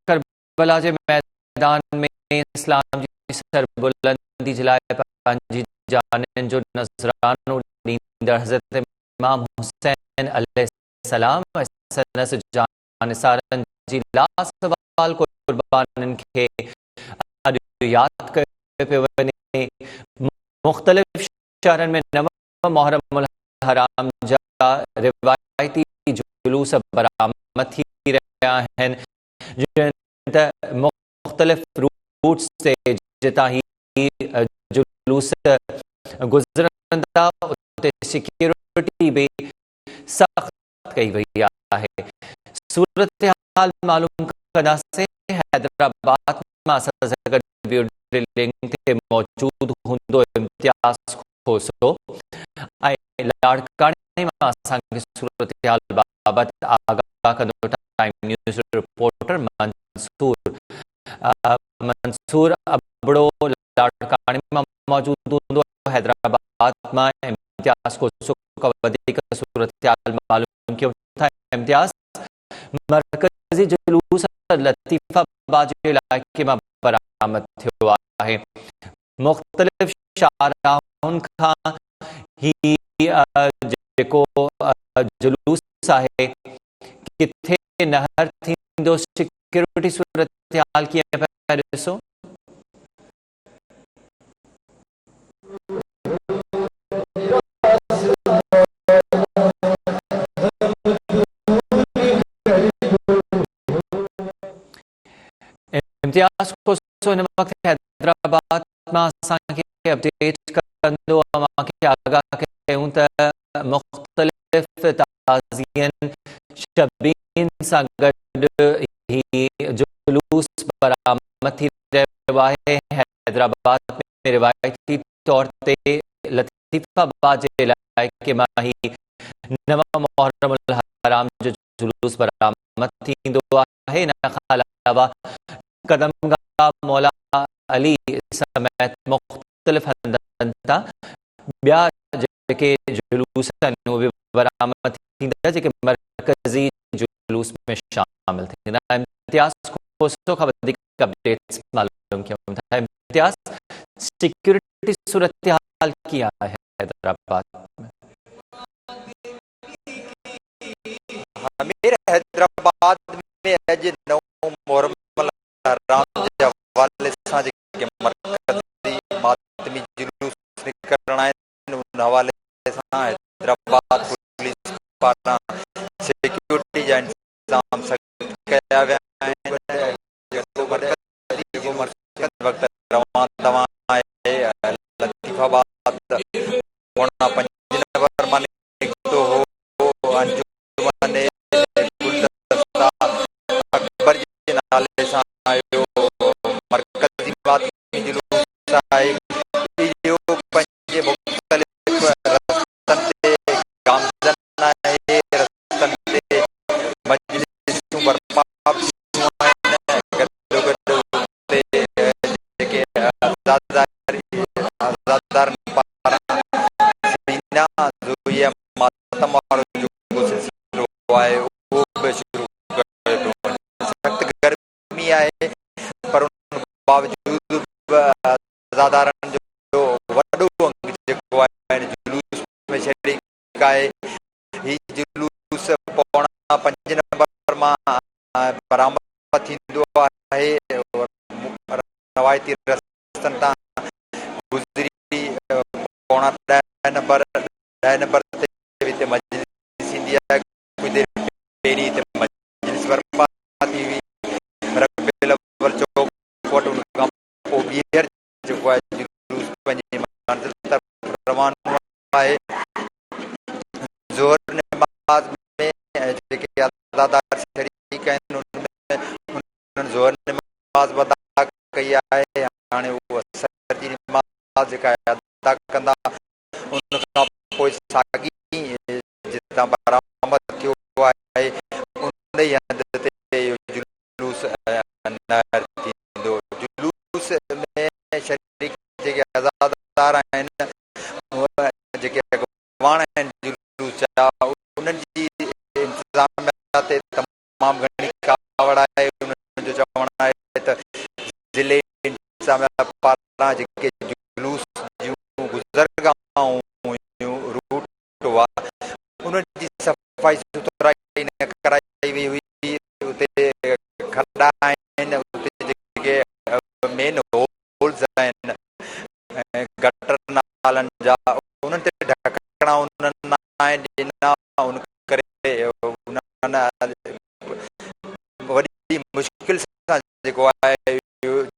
करबला जे मैदान में इस्लाम जी सरबुलंदी जलाए पंहिंजी जान जो नज़रानो ॾींदड़ हज़रत इमाम हुसैन अलैहिस्सलाम संदसि जानिसारनि जी लासवाल क़ुर्बानियुनि खे अॼु यादि कयो पियो वञे। मुख़्तलिफ़ शहरनि में 9 मुहर्रमुल हराम जा रिवायती जुलूस बरामद थी रहिया आहिनि, मुख्तलिफ रूट्स से जितां ही जुलूस गुज़रंदा उते सिक्योरिटी भी सख़्त कई वई आहे। सूरत हाल मालूम कंदासीं। हैदराबाद मां असां सां गॾु वीडियो ड्रिलिंग ते मौजूद हूंदो इम्तियाज़ खोसो ऐं लाड़काणे मां असांखे सूरत हाल बाबति आगाह कंदो time news reporter Mansoor Abro लाड़काणे में मौजूद हूंदो। हैदराबाद में इम्तियाज़ खोसो खां वधीक सूरत हाल मालूम कयो था। इम्तियाज़, मरकज़ी जुलूस लतीफ़ाबाद जे इलाइक़े में बरामद थियो आहे। मुख़्तलिफ़ शाहराहुनि खां ही जेको जुलूस आहे किथे नहर थींदो, सिक्योरिटी सूरत हाल कीअं पिया ॾिसो? इम्तियाज़ खोसो हिन वक़्तु हैदराबाद मां असांखे अपडेट कंदो। असांखे आगाह कयूं त मुख़्तलिफ़ ताज़ियनि शबीन सां गॾु ही जुलूस बरामद थी रहियो आहे। हैदराबाद में रिवायती तौर ते लतीफ़ाबाद जे इलाइक़े मां ही 9 मुहर्रमुल हराम जो जुलूस बरामद थींदो आहे। इन खां अलावा कदमगाह मौला अली समेत मुख़्तलिफ़ हंधनि तां ॿिया जेके जुलूस आहिनि उहे बरामद थींदा जेके मरकज़ी जुलूस में शामिल थींदा। इम्तियाज़ खोसो खां वधीक अपडेट्स मालूम कयूं था। इम्तियाज़, सिक्योरिटी सूरत हाल कीअं आहे हैदराबाद में? हैदराबाद में अॼु 9 मुहर्रमुल हराम जे हवाले सां जेके मरकज़ी मातमी जुलूस निकिरणा आहिनि उन हवाले सां हैदराबाद पुलिस पारां सिक्योरिटी जा इंतज़ाम सख़्त कया विया आहिनि। जेको मरकज़ वक़्तु रवां आहे लतीफ़ाबाद 5 नंबर मां निकितो हो। अंजुमन अकबर जे नाले सां आयो मरकज़ी मातमी जुलूस आहे। इहो पंहिंजे मुख़्तलिफ़ रस्तनि ते गामज़न आहे, रस्तनि ते मजलिसूं बर्पा थियूं आहिनि। गॾोगॾु उते जेके आज़ादारनि पारां सीना ज़ोईअ मातम वारो जेको सिलसिलो आहे उहो बि शुरू कयो पियो वञे। सख़्त गर्मी आहे पर उन बावजूद बि आज़ादारनि जो वॾो अंग जेको आहे जुलूस में शरीक आहे। ही जुलूस 5 नंबर मां बरामद थींदो आहे। रवायती रस्तनि तां गुज़री 10 नंबर ते हिते मजलिस ईंदी आहे। कुझु देरि पहिरीं हिते मजलिस बर्पा थी हुई रक़बे अव्वल चौक वटि। उन खां पोइ ॿीहर जेको आहे जुलूस पंहिंजी मंज़िल तरफ़ रवानो आहे। ज़ोहर नमाज़ में जेके अज़ादार शरीक आहिनि उन्हनि ज़ोहर नमाज़ अदा कई आहे। हाणे उहा असर जी नमाज़ जेका आहे अदा कंदा। उन खां पोइ साॻी जितां बरामद थियो आहे उन ई हंध ते इहो जुलूस नहर थींदो। जुलूस में शरीक जेके आज़ादार आहिनि जेके अॻवान आहिनि जुलूस जा उन्हनि जी इंतिज़ामिया ते तमामु घणी पारां जेके जुलूस जूं गुज़रगाहूं हुयूं रूट हुआ उन्हनि जी सफ़ाई सुथराई न कराई वई हुई। उते खॾा आहिनि, उते जेके मेन होल्स आहिनि गटर नालनि जा उन्हनि ते ढकणा उन्हनि न ॾिना, उन करे उन्हनि वॾी मुश्किल सां जेको आहे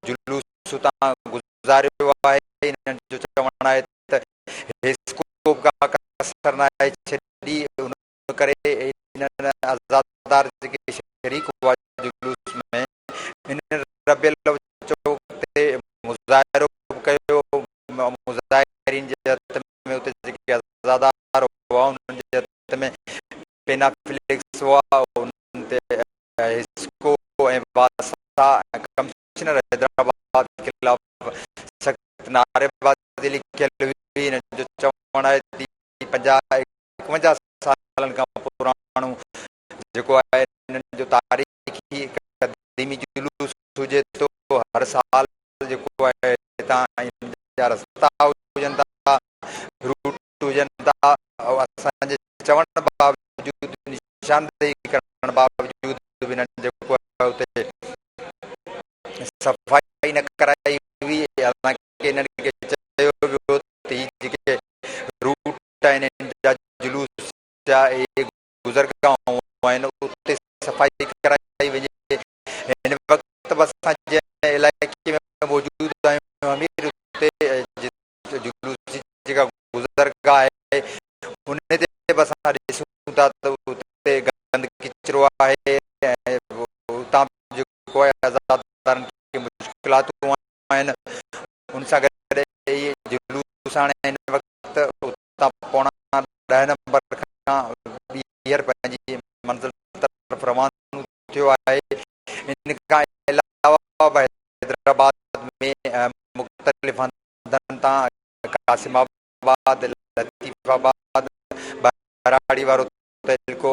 जुलूस तां गुज़ारियो आहे। हिननि जो चवणु आहे त हेस्कोप खां कसर न आहे छॾी, उन करे हिननि आज़ादार जेके शरीक हुआ जुलूस में हिन रबियल चौक ते मुज़ाहिरो कयो। मुज़ाहिरीन जे हथ में उते जेके आज़ादार हुआ उन्हनि जे हथ में पेनाफ्लेक्स हुआ, उन्हनि ते हिस्को ऐं वासा कमिश्नर हैदराबाद के खिलाफ़ सख़्त नारेबाज़ी लिखियल हुई। हिननि जो चवणु आहे त 51 सालनि खां पुराणो जेको आहे हिननि जो तारीख़ी क़दीमी जुलूस हुजे थो। हर साल जेको आहे हितां जा रस्ता हुजनि था, रूट हुजनि था, असांजे चवण बावजूदि निशानदेही करण बावजूदि हिननि जेको आहे उते सफ़ाई न कराई हुई। हालांकि हिननि खे चयो वियो त ही जेके रूट आहिनि जा जुलूस जा गुज़रगाहूं आहिनि उते सफ़ाई कराई वञे। हिन वक़्तु बि असां जंहिं इलाइक़े में मौजूदु आहियूं अमीर, उते जुलूस जी जेका गुज़रगाह आहे उन ते बि असां ॾिसूं था त उते गंद किचिरो आहे ऐं उतां जेको आहे आज़ादारनि खे मुश्किलातूं आहिनि। उन सां गॾु इहे जुलूस हाणे हिन वक़्तु उतां पौणा 10 नंबर खां ॿीहर पंहिंजी मंज़िल तरफ़ रवानो थियो आहे। इन खां अलावा हैदराबाद में मुख़्तलिफ़ हंधनि तां कासिमाबाद, लतीफ़ाबाद, बराड़ी वारो तइलको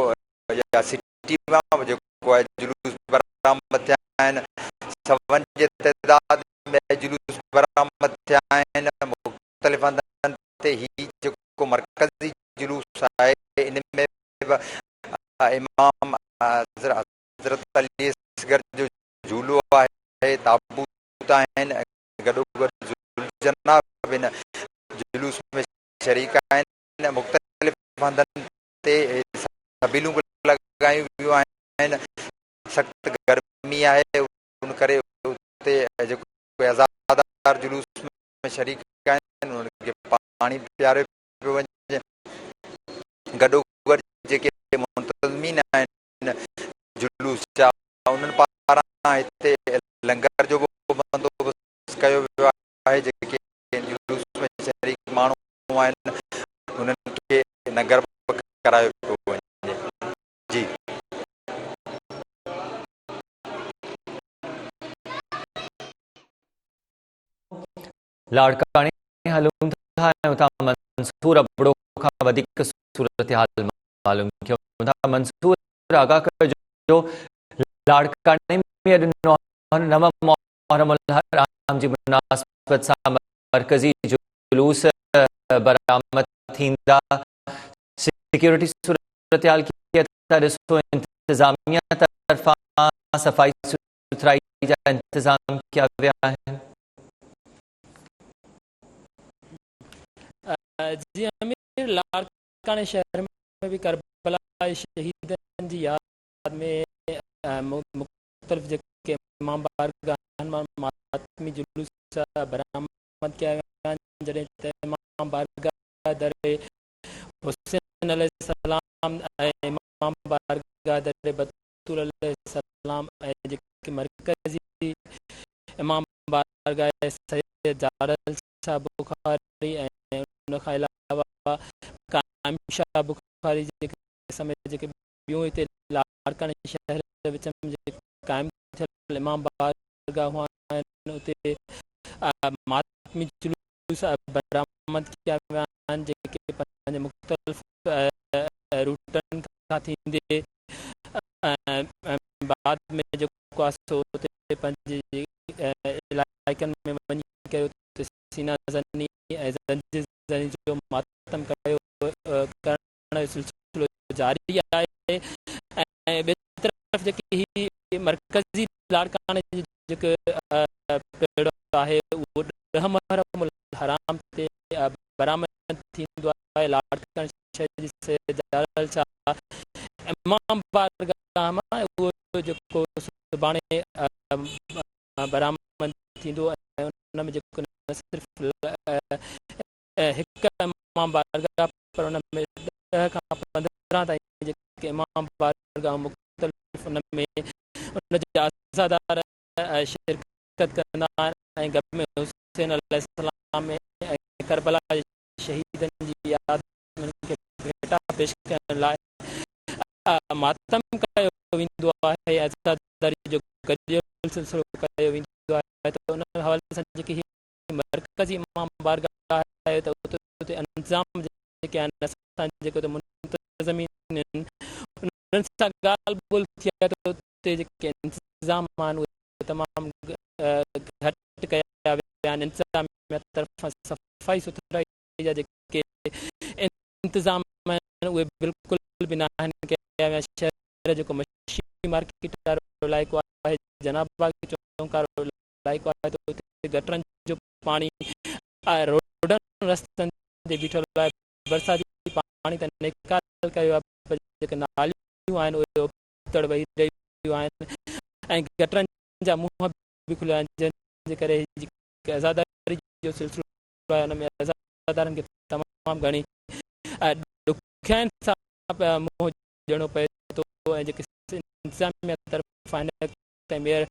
या सिटी में जेको आहे जुलूस बरामद थिया आहिनि। सभनि जे तइदाद में जुलूस बरामद थिया आहिनि। मुख़्तलिफ़ हंधनि ते ही जेको मरकज़ी जुलूस आहे इन में इमाम हज़रत अली असगर जो झूलो आहे, ताबूत आहिनि, गॾोगॾु ज़ुल्जनाब बिन जुलूस में शरीक आहिनि। मुख़्तलिफ़ हंधनि ते सबीलूं लॻायूं वियूं आहिनि। सख़्तु गर्मी आहे, उन करे उते जेको आज़ादार जुलूस में शरीक आहिनि उन्हनि खे पाणी पीआरे पियो वञे। गॾोगॾु जेके मुंतज़मीन आहिनि जुलूस जा उन्हनि पारां हिते लंगर जो बि बंदोबस्तु कयो वियो आहे। जेके जुलूस में शरीक माण्हू आहिनि उन्हनि खे लंगर करायो पियो वञे। जी लाड़काणे हलूं था ऐं उतां मंसूर अबड़ो खां वधीक सूरत हाल मालूम कयूं था। मंसूर आगाह कजो लाड़काणे में अॼु 9 मुहर्रम उल हराम जी मुनासिबत सां मरकज़ी जुलूस बरामद थींदा। सिक्योरिटी सूरत हाल खे ॾिसो, इंतज़ामिया तरफ़ां सफ़ाई सुथराई जा इंतज़ाम कया विया आहिनि। जी अमीर, लाड़काने शहर में भी करबला शहीदनि जी याद में मुख़्तलिफ़ जेके इमाम बारगाह मातमी जुलूस बरामद कया विया आहिनि। जॾहिं त इमाम बारगाह दर हुसैन अलैहिस्सलाम ऐं इमाम बारगाह दर बतूल अलैहिस्सलाम ऐं जेके मरकज़ी इमाम बारगाह सैयद जारल शाह बुखारी ऐं उन खां अलावा काइम शाह बुखारी जेके समय जेके ॿियूं हिते लाड़काने शहर जे विच में जेके क़ाइमु थियल इमाम बारगाहूं आहिनि उते मातमी जुलूस बरामद कया विया आहिनि जेके पंहिंजे मुख़्तलिफ़ रूटनि खां थींदे बाद में जेको आहे सो उते पंहिंजे इलाइक़नि में सीना ज़नी ऐं ज़ंजीर ज़नी जो मातम करण जो सिलसिलो जारी आहे ऐं ॿिए तरफ़ जेकी ही मरकज़ी लाड़काणे जी जेके पेड़ आहे उहो ॾह मुहर्रमुल हराम ते बरामद थींदो आहे। लाड़काणे शइ जी सेजाल छा इमाम बारगाह मां उहो जेको सुभाणे बरामद थींदो ऐं उन में जेको न सिर्फ़ु हिकु इमाम बारगाह पर उन में 10 खां 15 ताईं जेके इमाम बारगाह मुख़्तलिफ़ उन में उन जा अज़ादार शिरकत कंदा आहिनि ऐं गम में हुसैन अलैहिस्सलाम में ऐं करबला जे शहीदनि जी यादि में उन्हनि खे भेटा पेश करण लाइ मातम कयो वेंदो आहे। अज़ादारी जो गॾियल सिलसिलो कयो वेंदो आहे। त उन हवाले सां जेकी मरकज़ी इमाम बारगाह आहे त उते इंतिज़ाम जेके आहिनि असां जेके मुंतज़मीन आहिनि उन्हनि सां ॻाल्हि ॿोल थी आहे त उते जेके इंतिज़ाम आहिनि उहे तमामु घटि कया विया आहिनि। इंतिज़ामिया तरफ़ां सफ़ाई सुथराई जा जेके इंतिज़ाम आहिनि उहे बिल्कुलु बि न आहिनि कया विया। शहर जेको मच्छी मार्केट वारो इलाइक़ो आहे, जनाबाग चौक वारो इलाइक़ो आहे, त उते गटरनि जो पाणी रोडनि रस्तनि ते बीठल आहे। बरसाती पाणी त निकाल कयो आहे पर जेके नालियूं आहिनि उहे उबतड़ वही रहियूं आहिनि ऐं गटरनि जा मुंहं बि खुलिया आहिनि, जंहिंजे करे जेके अज़ादारी जो सिलसिलो आहे हुन में अज़ादारनि खे तमामु घणी ॾुखियाईनि सां मुंहुं ॾियणो पए थो ऐं जेके इंतिज़ामिया तरफ़ां हिन मेयर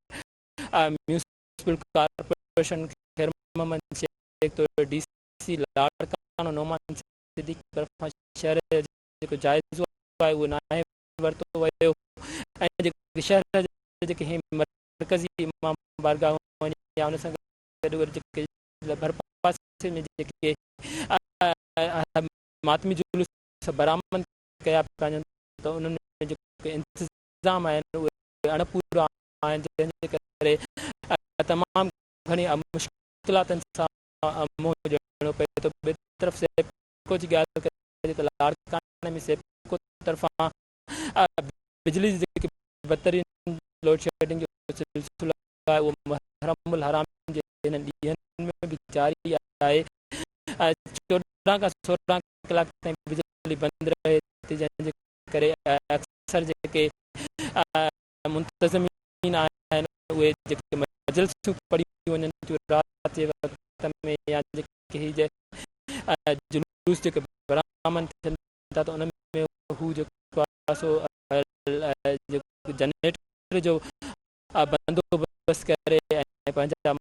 म्यूनिसिपल कॉर्पोरेशन खैर मोहम्मद शेख तो DC लाड़कानो नोमान सिद्दीक़ तरफ़ां शहर जेको जाइज़ो आहे उहो न आहे वरितो वियो ऐं जेके शहर जेके मरकज़ी इमाम बारगाहूं आहिनि या उन सां गॾु जेके भर पासे में जेके मातमी जुलूस बरामद कया पिया वञनि त उन्हनि में जेके इंतिज़ाम आहिनि उहे अणपूरा आहिनि, जंहिंजे करे तमामु घणी मुश्किलातुनि सां मुंहुं ॾियणो पए थो। ॿिए तरफ़ सेपको जी ॻाल्हि कजे त लाड़काने में सेपको तरफ़ां बिजली जी जेकी बदतरीन लोड शेडिंग जो सिलसिलो आहे उहो मुहर्रमुल हराम जे हिननि ॾींहंनि में बि जारी आहे। 14 खां 16 कलाक ताईं बिजली बंदि रहे थी, जंहिंजे करे अक्सर जेके मुंतज़मीन आहिनि उहे जेके मजलिसूं पढ़ी वञनि थियूं राति जे वक़्त में या जेके जुलूस जेके बरामद थियनि था त उन में हू जेको आहे सो जनरेटर जो बंदोबस्तु करे ऐं पंहिंजा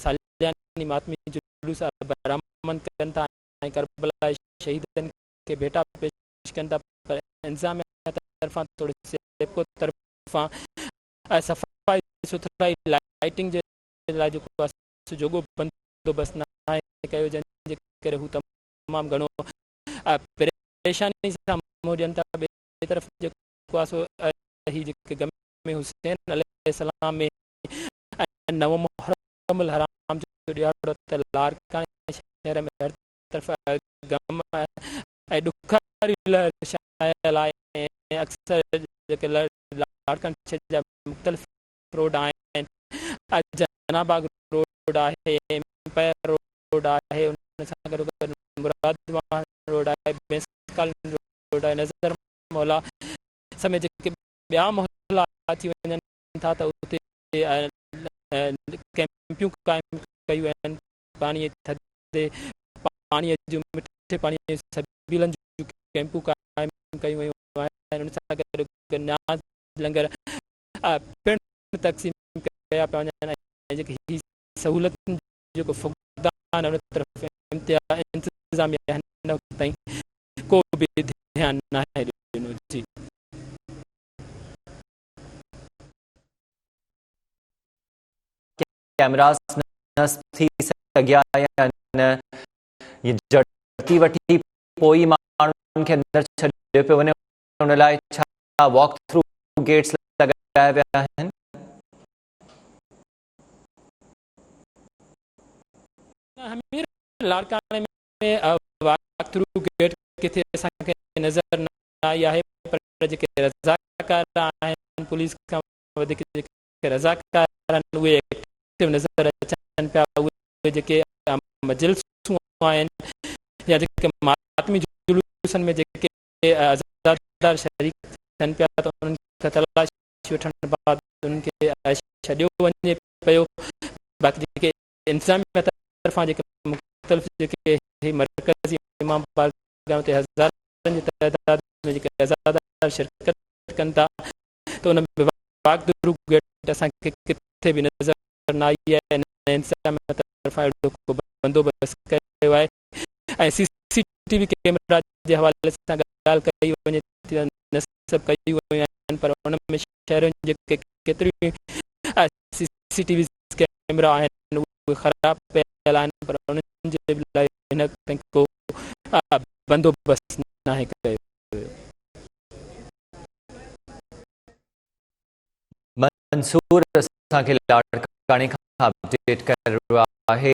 सालियानी मातमी जुलूस बरामद कनि था ऐं करबला शहीदनि खे भेटा पेश कनि था। पर इंतिज़ामिया तरफ़ां थोरी सेपको तरफ़ां सफ़ाई सुथराई लाइटिंग जे लाइ जेको आहे जोॻो बंदोबस्तु न आहे कयो, जंहिंजे करे हू तमामु घणो परेशानी सां मुंहुं ॾियनि था। ॿिए तरफ़ जेको आहे सो ही जेके गम में हुसैन अलैहिस्सलाम में 9 मुहर्रमुल हराम जो ॾियारो त लाड़काने शहर में हर तरफ़ गम ऐं ॾुखारी शायल आहे ऐं अक्सर जेके लाड़काने शहर जा मुख़्तलिफ़ रोड आहिनि, जनाबाग रोड आहे, एम्पायर रोड आहे, उन सां गॾु मुरादवाह रोड आहे, बेंस कॉलोनी रोड आहे, नज़र मौला समेत जेके ॿिया मोहल्ला अची वञनि था त उते कैंपियूं क़ाइमु कयूं आहिनि। पाणीअ थधे पाणीअ जूं मिठे पाणीअ सबीलनि जूं कैंपूं क़ाइमु कयूं वयूं आहिनि। उन सां गॾु नियाज़ लंगर पिणु तक़सीम कया पिया वञनि ऐं जेके ही सहूलियतुनि जेको फुक़दान उन तरफ़ इंतिज़ामिया हिन वक़्त ताईं को बि ध्यानु न आहे ॾिनो। जी कैमरास नस्ब थी सघिया या न, ये जड़ती वठी पोइ माण्हुनि खे अंदरि छॾियो पियो वञे, उन लाइ छा वॉक थ्रू गेट्स लॻाया विया आहिनि? तामीर लाड़काने में वाक़ थ्रू गेट किथे असांखे नज़र न आई आहे, पर जेके रज़ाकार आहिनि पुलिस खां वधीक जेके रज़ाकार आहिनि उहे एक्टिव नज़र अचनि पिया। उहे जेके मजलिसूं आहिनि या जेके मातमी जुलूसनि में जेके आज़ादार शरीक थियनि पिया त उन्हनि खे तलाशी वठण बाद उन्हनि खे छॾियो वञे पियो। बाक़ी जेके इंतिज़ामिया तरफ़ां जेके मुख़्तलिफ़ जेके मरकज़ी इमाम बारगाह ते हज़ारनि जी तइदाद में जेके आज़ादार शिरकत कनि था, त उन में वाक़ थ्रू गेट असांखे किथे बि नज़र न आई आहे। इंतिज़ामिया तरफ़ां अहिड़ो को बंदोबस्तु कयो आहे ऐं CCTV कैमरा जे हवाले सां ॻाल्हि कई वञे थी, नस्ब कई वयूं आहिनि, पर उन में शहरुनि जेके केतिरियूं CCTV कैमरा आहिनि उहे ख़राब पियल आहिनि, पर उन्हनि जे लाइ हिन ताईं को बंदोबस्तु न आहे कयो। मंसूर असांखे लाड़काणे खां अपडेट करे रहियो आहे।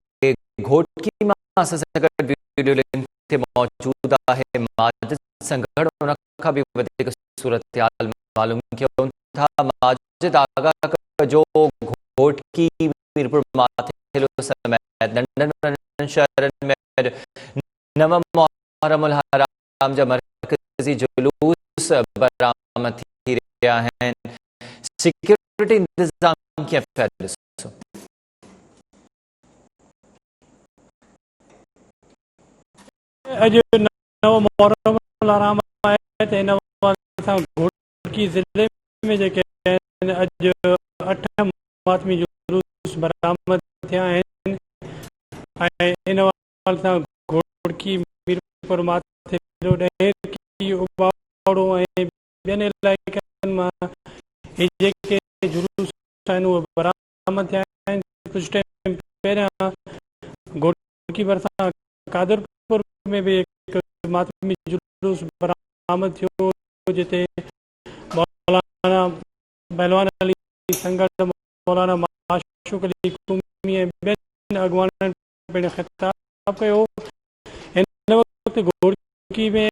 घोटकी मां असां सां गॾु वीडियो लिंक ते मौजूद आहे माजिद संगड़, उन खां बि वधीक सूरत मालूम कयूं था। माजिद, आगाह कजो घोटकी मीरपुर माथेलो समेत नंढनि शहरनि में नव मुहर्रमुल हराम जा मरकज़ी जुलूस बरामद थी रहिया आहिनि। सिक्योरिटी इंतज़ाम कीअं पिया ॾिसो? अॼु नव मुहर्रमुल हराम आहे त हिन सां घोटकी ज़िले में जेके आहिनि अॼु 8 मातमी जुलूस बरामद थिया आहिनि ऐं इन सां घोटकी मीरपुर माथेलो ॾहेरकी उबाड़ो ऐं ॿियनि इलाइक़नि मां ही जेके जुलूस आहिनि उहे बरामद थिया आहिनि। कुझु टाइम पहिरियां घोटकी भरिसां कादरपुर में भी एक मातमी जुलूस बरामद थियो, जिते मौलाना पहलवान अली संगड़, मौलाना माशूक अली कुमी ऐं ॿियनि अॻवाननि पिण ख़िताब कयो। हिन वक़्तु घोटकी में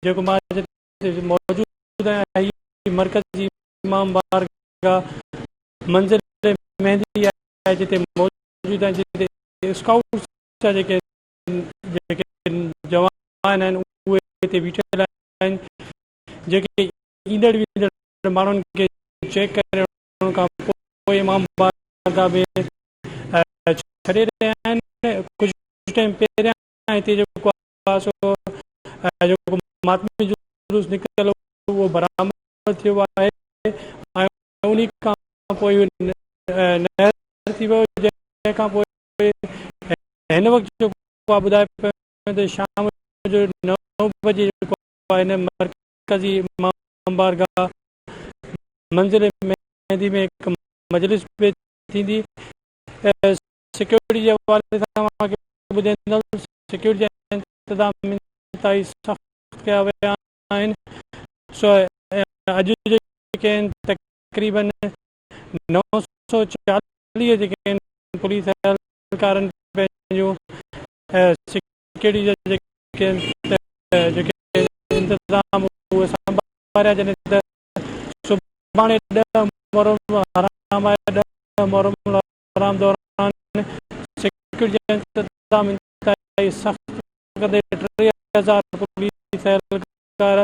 जेको मां मौजूदु आहियां मरकज़ी इमाम बारगाह मंज़िल मेहंदी आहे, जिते मौजूदु आहे, जिते स्काउट्स जा जेके जवान आहिनि उहे हिते बीठल आहिनि, जेके ईंदड़ वींदड़ माण्हुनि खे चेक करे उन खां पोइ इमाम बारगाह में छॾे रहिया आहिनि। कुझु टाइम पहिरियां हिते जेको मातमी जुलूस निकितल उहो बरामद थियो आहे ऐं उन खां पोइ नहर थी वियो, जंहिंखां पोइ हिन वक़्तु जेको ॿुधाए पियो शाम जो 9 बजे जेको आहे हिन मरकज़ी इमाम बारगाह मंज़िल मेहंदी में हिकु मजलिस बि थींदी। सिक्योरिटी जे हवाले सां ॿुधाईंदुमि, सिक्योरिटी जा इंतिज़ाम ताईं सख़्तु कया विया आहिनि। सो अॼु जेके आहिनि तक़रीबन 940 जेके आहिनि पुलिस एहलकारनि पंहिंजूं सिक्योरिटी जा जेके इंतिज़ाम उहे संभालिया, जॾहिं त सुभाणे 10 मुहर्रम हराम आहे। 10 मुहर्रम हराम दौरान सिक्योरिटी जा इंतिज़ाम सख़्तु कंदे 3000 पुलिस एहलकार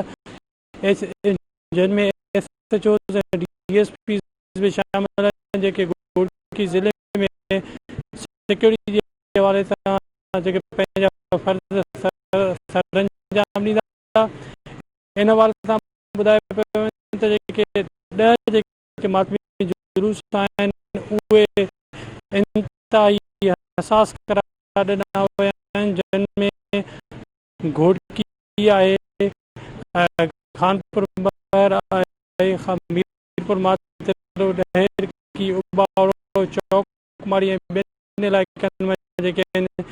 जिनमें SHOs ऐं DSPs भी शामिल आहिनि, जेके घोटकी ज़िले में सिक्योरिटी जे हवाले सां जेके पंहिंजा फ़र्ज़ सरअंजाम ॾींदा। इन हवाले सां ॿुधाए पियो त जेके 10 जेके मातमी जुलूस आहिनि उहे इंतिहाई हसास करार ॾिना विया आहिनि, जिन में घोटकी आहे, खानपुर मीरपुर माथेलो ॾहेरकी उबाड़ो चौकमाड़ी ऐं ॿियनि इलाइक़नि में जेके आहिनि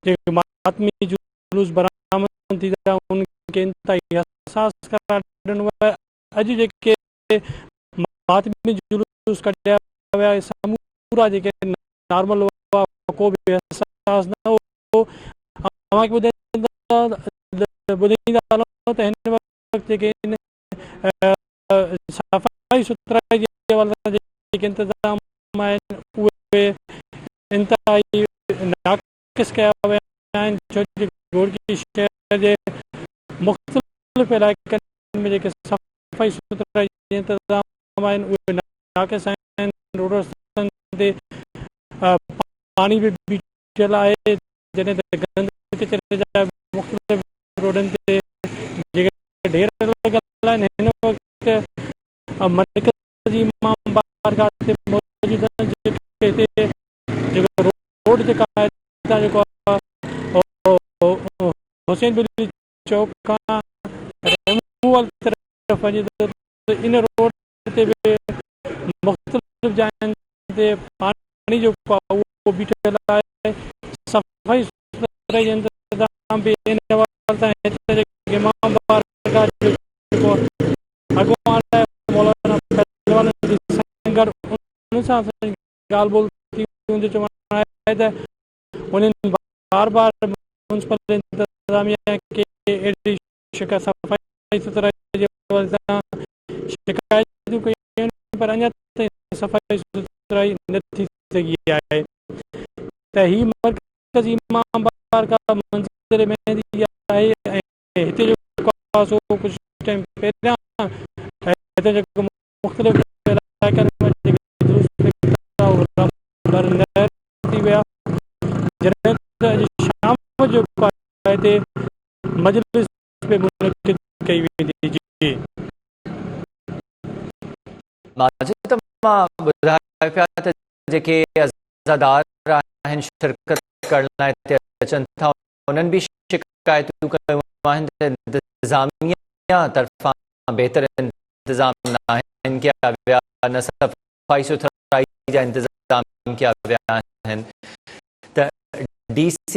जेके मातमी जुलूस बरामद थींदा उनखे इंतिहाई हसास करार ॾिनो आहे। अॼु जेके मातमी जुलूस कढिया विया समूरा जेके नॉर्मल को बि एहसास न हो। तव्हांखे ॿुधाईंदा हलूं त हिन वक़्तु जेके सफ़ाई सुथराई जे हवाले सां जेके इंतिज़ाम आहिनि उहे इंतिहाई नाक़िस कया विया आहिनि, छो जो घोड़की शहर जे मुख़्तलिफ़ इलाइक़नि में जेके सफ़ाई सुथराई जे इंतिज़ाम आहिनि उहे नाक़िस आहिनि। रोड रस्तनि ते पाणी बि बीठल आहे, जॾहिं त गंद किचिरे जा मुख़्तलिफ़ रोडनि ते जेके ढेर लॻल आहिनि। हिन वक़्तु मरकज़ी इमाम बारगाह ते मौजूद आहिनि, जेके हिते जेको रोड जेका आहे जेको हुसैन बिल्ली चौक खां रेमूवल तरफ़ वञे थो, त इन रोड ते बि मुख़्तलिफ़ जायुनि ते पाणी जेको आहे उहो बीठल आहे। सफ़ाई सुथराई जे इंतिज़ाम बि इन हवाले सां हिते जेके इमाम बारगाह जेको अॻुवान आहे मौलाना पहलवान जी संगत, उन सां ॻाल्हि ॿोल थी मुंहिंजो चवणु आहे त उन्हनि बार बार म्यूनिसिपल इंतिज़ामिया खे अहिड़ी सफ़ाई सुथराई जे हवाले सां शिकायतूं कयूं आहिनि, पर अञा ताईं सफ़ाई सुथराई न थी सघी आहे। त ही मरकज़ी इमाम बारगाह मंज़िल मेहंदी आहे ऐं हिते जेको आहे सो कुझु टाइम पहिरियां हिते जेको मुख़्तलिफ़ इलाइक़नि में जेके थी विया, जॾहिं त अॼु शाम जो हिते मजलिस में मुनक़िद कई वेंदी। जी माजिद, मां ॿुधाए पिया त जेके अज़ादार आहिनि शिरकत करण लाइ हिते अचनि था, उन्हनि बि शिकायतूं कयूं आहिनि त इंतिज़ामिया तरफ़ां बहितर इंतिज़ाम न आहिनि कया विया, न सफ़ाई सुथराई जा इंतिज़ाम कया विया आहिनि। त DC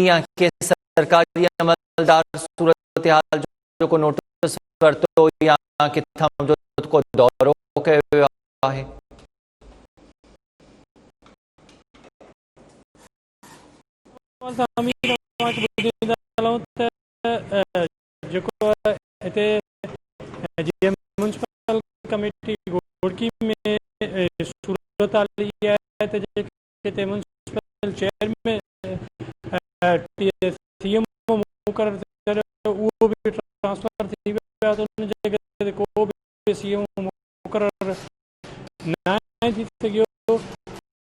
या के सरकारी अमलदार सूरत हाल जो को नोटिस वरितो या किथां जो को दौरो कयो वियो आहे? जेको हिते जीअं म्यूनिसिपल कमेटी घोड़की में सूरत हाल इहा आहे त जेके हिते म्यूनिसिपल चेयरमैन CM मुक़ररु थियो उहो बि ट्रांसफर थी वियो आहे, त उन जॻह ते को बि CM मुक़ररु न थी सघियो।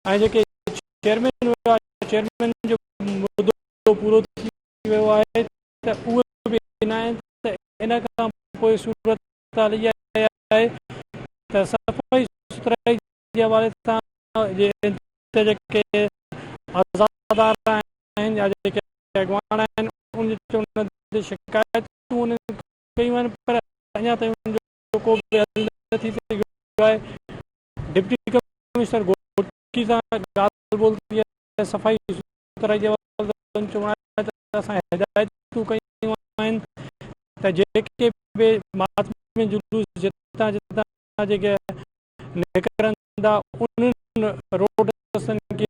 ऐं जेके चेयरमैन हुआ, चेयरमैन जो मुदो पूरो थी वियो आहे, त उहे बि न आहिनि। त इन खां पोइ सूरत हाल इहा आहे त सफ़ाई सुथराई जे हवाले सां जेके आज़ादार आहिनि या जेके अॻवान आहिनि उन ते शिकायतूं उन्हनि कयूं आहिनि, पर अञा ताईं उनजो को बि हल न थी सघियो आहे। डिप्टी कमिश्नर घोड़की सां ॻाल्हि ॿोल थी आहे सफ़ाई सुथराई जे हवाले सां, चवणु आहे त असां हिदायतूं कयूं आहिनि त जेके बि मातमी जुलूस जितां जितां जेके निकिरनि था उन्हनि रोड रस्तनि खे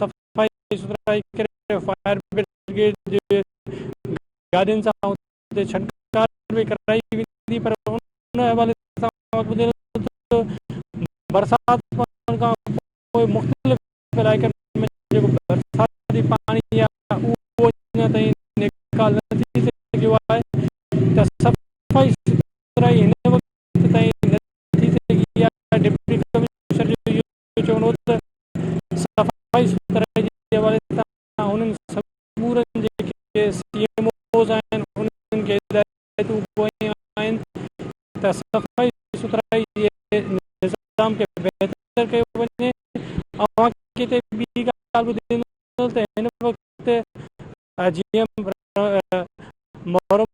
सफ़ाई सुथराई करे फायर ब्रिगेड जे गाॾियुनि सां हुते छिड़काव बि कराई वेंदी, पर उन हवाले सां बरसाति पवण खां पोइ मुख़्तलिफ़ इलाइक़नि में जेको बरसाती पाणी आहे उहो अञा ताईं निकाल न थी सघियो आहे। त सफ़ाई सुथराई हिन वक़्तु ताईं न थी सघी आहे। डिप्टी कमिश्नर जो इहो चवणो त सफ़ाई सुथराई जे हवाले सां हुननि समूरनि जेके CMOs आहिनि उन्हनि खे हिदायतूं कयूं आहिनि त सफ़ाई सुथराई जे निज़ाम खे बहितर कयो वञे। अवांखे ॿी ॻाल्हि ॿुधाईंदो त हिन वक़्तु जीअं मोहरम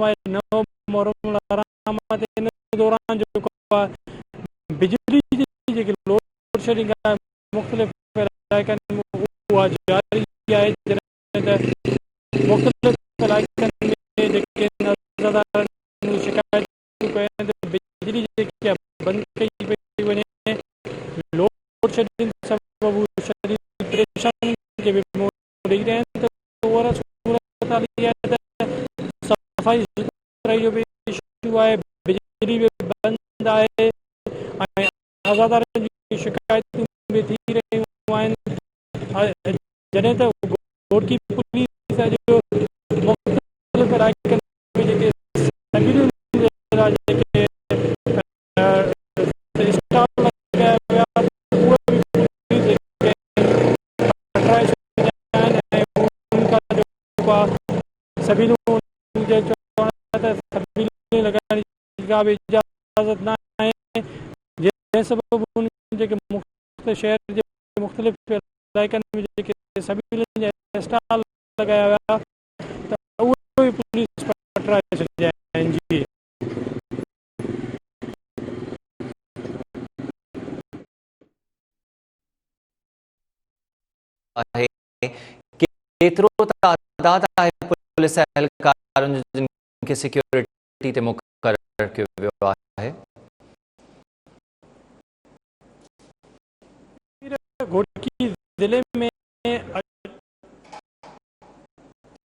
आहे, नओं मोहरम आहे, इन दौरान जेको आहे बिजली जी जेकी लोड शेडिंग आहे मुख़्तलिफ़ इलाइक़नि में उहा जारी आहे, जॾहिं त मुख़्तलिफ़ इलाइक़नि में जेके शिकायतूं कयूं त बिजली जेकी आहे बंदि कई पई वञे लोड शेडिंग सबबु जे बि मूं ॾेई रहिया आहिनि त उहा सूरत हाल इहा आहे त सफ़ाई सुथराई जो बि इशू आहे, बिजली बि बंदि आहे ऐं अज़ादारनि जी शिकायतूं बि थी रहियूं आहिनि। जॾहिं त घोटकी पुलिस जो मुख़्तलिफ़ इलाइक़नि में जेके सिविलियन जे लाइ जेके स्टॉल लॻाया विया उहे बि पुलिस जेके हटाए छॾिया आहिनि ऐं उन्हनि खां जेको आहे सिविलियूं जे चवण त सिविलियूं लॻाइण जी का बि इजाज़त न आहे, जंहिं सबबु उन्हनि जेके मुख़्तलिफ़ शहर जे मुख़्तलिफ़ इलाइक़नि में जेके सिविलियन जा स्टॉल लॻाया विया त उहे बि पुलिस हटाए छॾिया आहिनि। जी आहे केतिरो तादाद आहे पुलिस एहलकारनि जिन खे सिक्योरिटी ते मुक़ररु कयो वियो आहे? घोटकी ज़िले में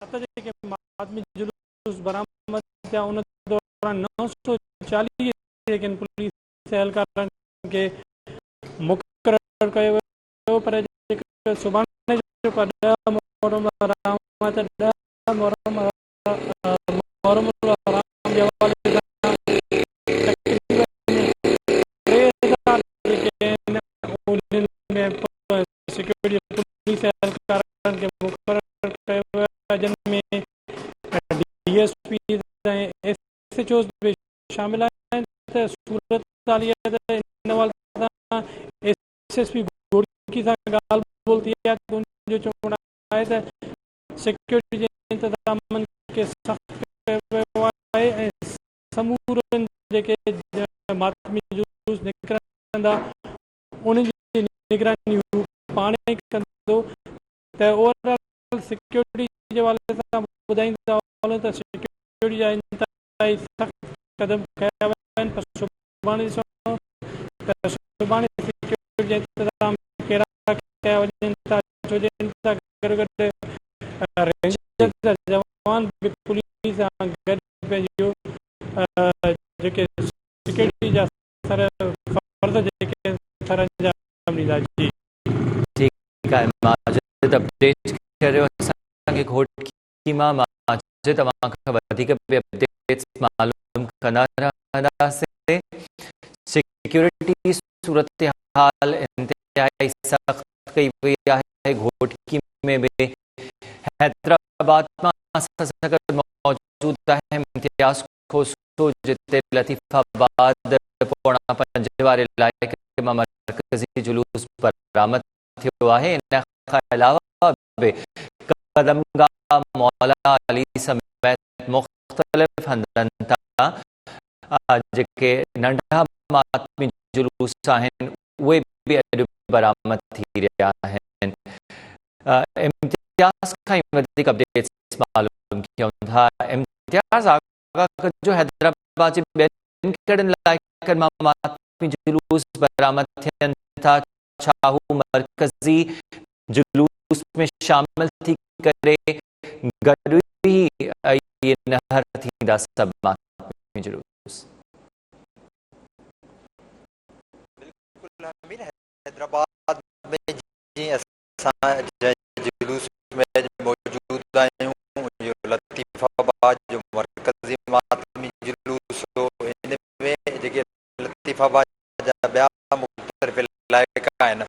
जेके आदमी जुलूस बरामद थिया उन दौरान 940 जेके पुलिस एहलकारनि खे मुक़ररु कयो वियो, पर जेके सुभाणे जेको 10 मुहर्रम हराम त 10 मुहर्रम हराम जे हवाले सां तक़रीबन 3000 जेके आहिनि उन्हनि में सिक्योरिटी पुलिस एहलकारनि खे मुक़ररु कयो वियो आहे, जिन में DSP ऐं SHOs बि शामिल आहिनि। त सूरत हाल इहा आहे त इन हवाले सां SSP घोटकी सां ॻाल्हि ॿोल थी आहे त उनजो चवणु आहे त सिक्योरिटी जे इंतज़ामनि खे सख़्तु कयो वियो आहे ऐं समूरनि जेके मातमी जुलूस निकिरंदा उन्हनि जी निगरानी हू पाण ई कंदो। त ओवरऑल सिक्योरिटी जे हवाले सां ॿुधाईंदा त सिक्योरिटी जा इंतज़ामी सख़्तु क़दम खया विया आहिनि, पर सुभाणे ॾिसूं त सुभाणे सिक्योरिटी जा इंतज़ाम कहिड़ा कया वञनि था, छो जो इन सां गॾु गॾु रेंजर जा जवान बि पुलिस सां गॾु पंहिंजो जेके सिक्योरिटी जा सर फर्ज़ जेके सर अंजाम ॾींदा। जी ठीकु आहे, माजिद अपडेट करियो असांखे घोटकी मां। माजिद तव्हां वधीक बि अपडेट्स मालूम कंदा रहंदासीं। सिक्योरिटी सूरत हाल इंतिहाई सख़्त कई वई आहे घोटकी में बि। हैदराबाद मां असां सां गॾु मौजूदु आहे इम्तियाज़ खोसो, जिते लतीफ़ाबाद पोणा 5 वारे इलाइक़े मां मरकज़ी जुलूस बरामद थियो आहे। इन खां अलावा बि कदमगाह मौला अली समेत मुख़्तलिफ़ हंधनि तां जेके नंढा मातमी जुलूस आहिनि उहे बि अॼु बरामद थी रहिया आहिनि। इम्तियाज़ खां वधीक अपडेट्स मालूम कयूं था। इम्तियाज़ आगाह जो हैदराबाद जे ॿियनि कहिड़नि इलाइक़नि मां मातमी जुलूस बरामद थियनि था? छा हू मरकज़ी जुलूस में शामिल थी करे गॾु ई नहर थींदा सभु मातमी जुलूस? हैदराबाद में जीअं असां जुलूस में मौजूदु आहियूं, लतीफ़ाबाद जो मरकज़ी मातमी जुलूस हो, इन में जेके लतीफ़ाबाद जा ॿिया मुख़्तलिफ़ इलाइक़ा आहिनि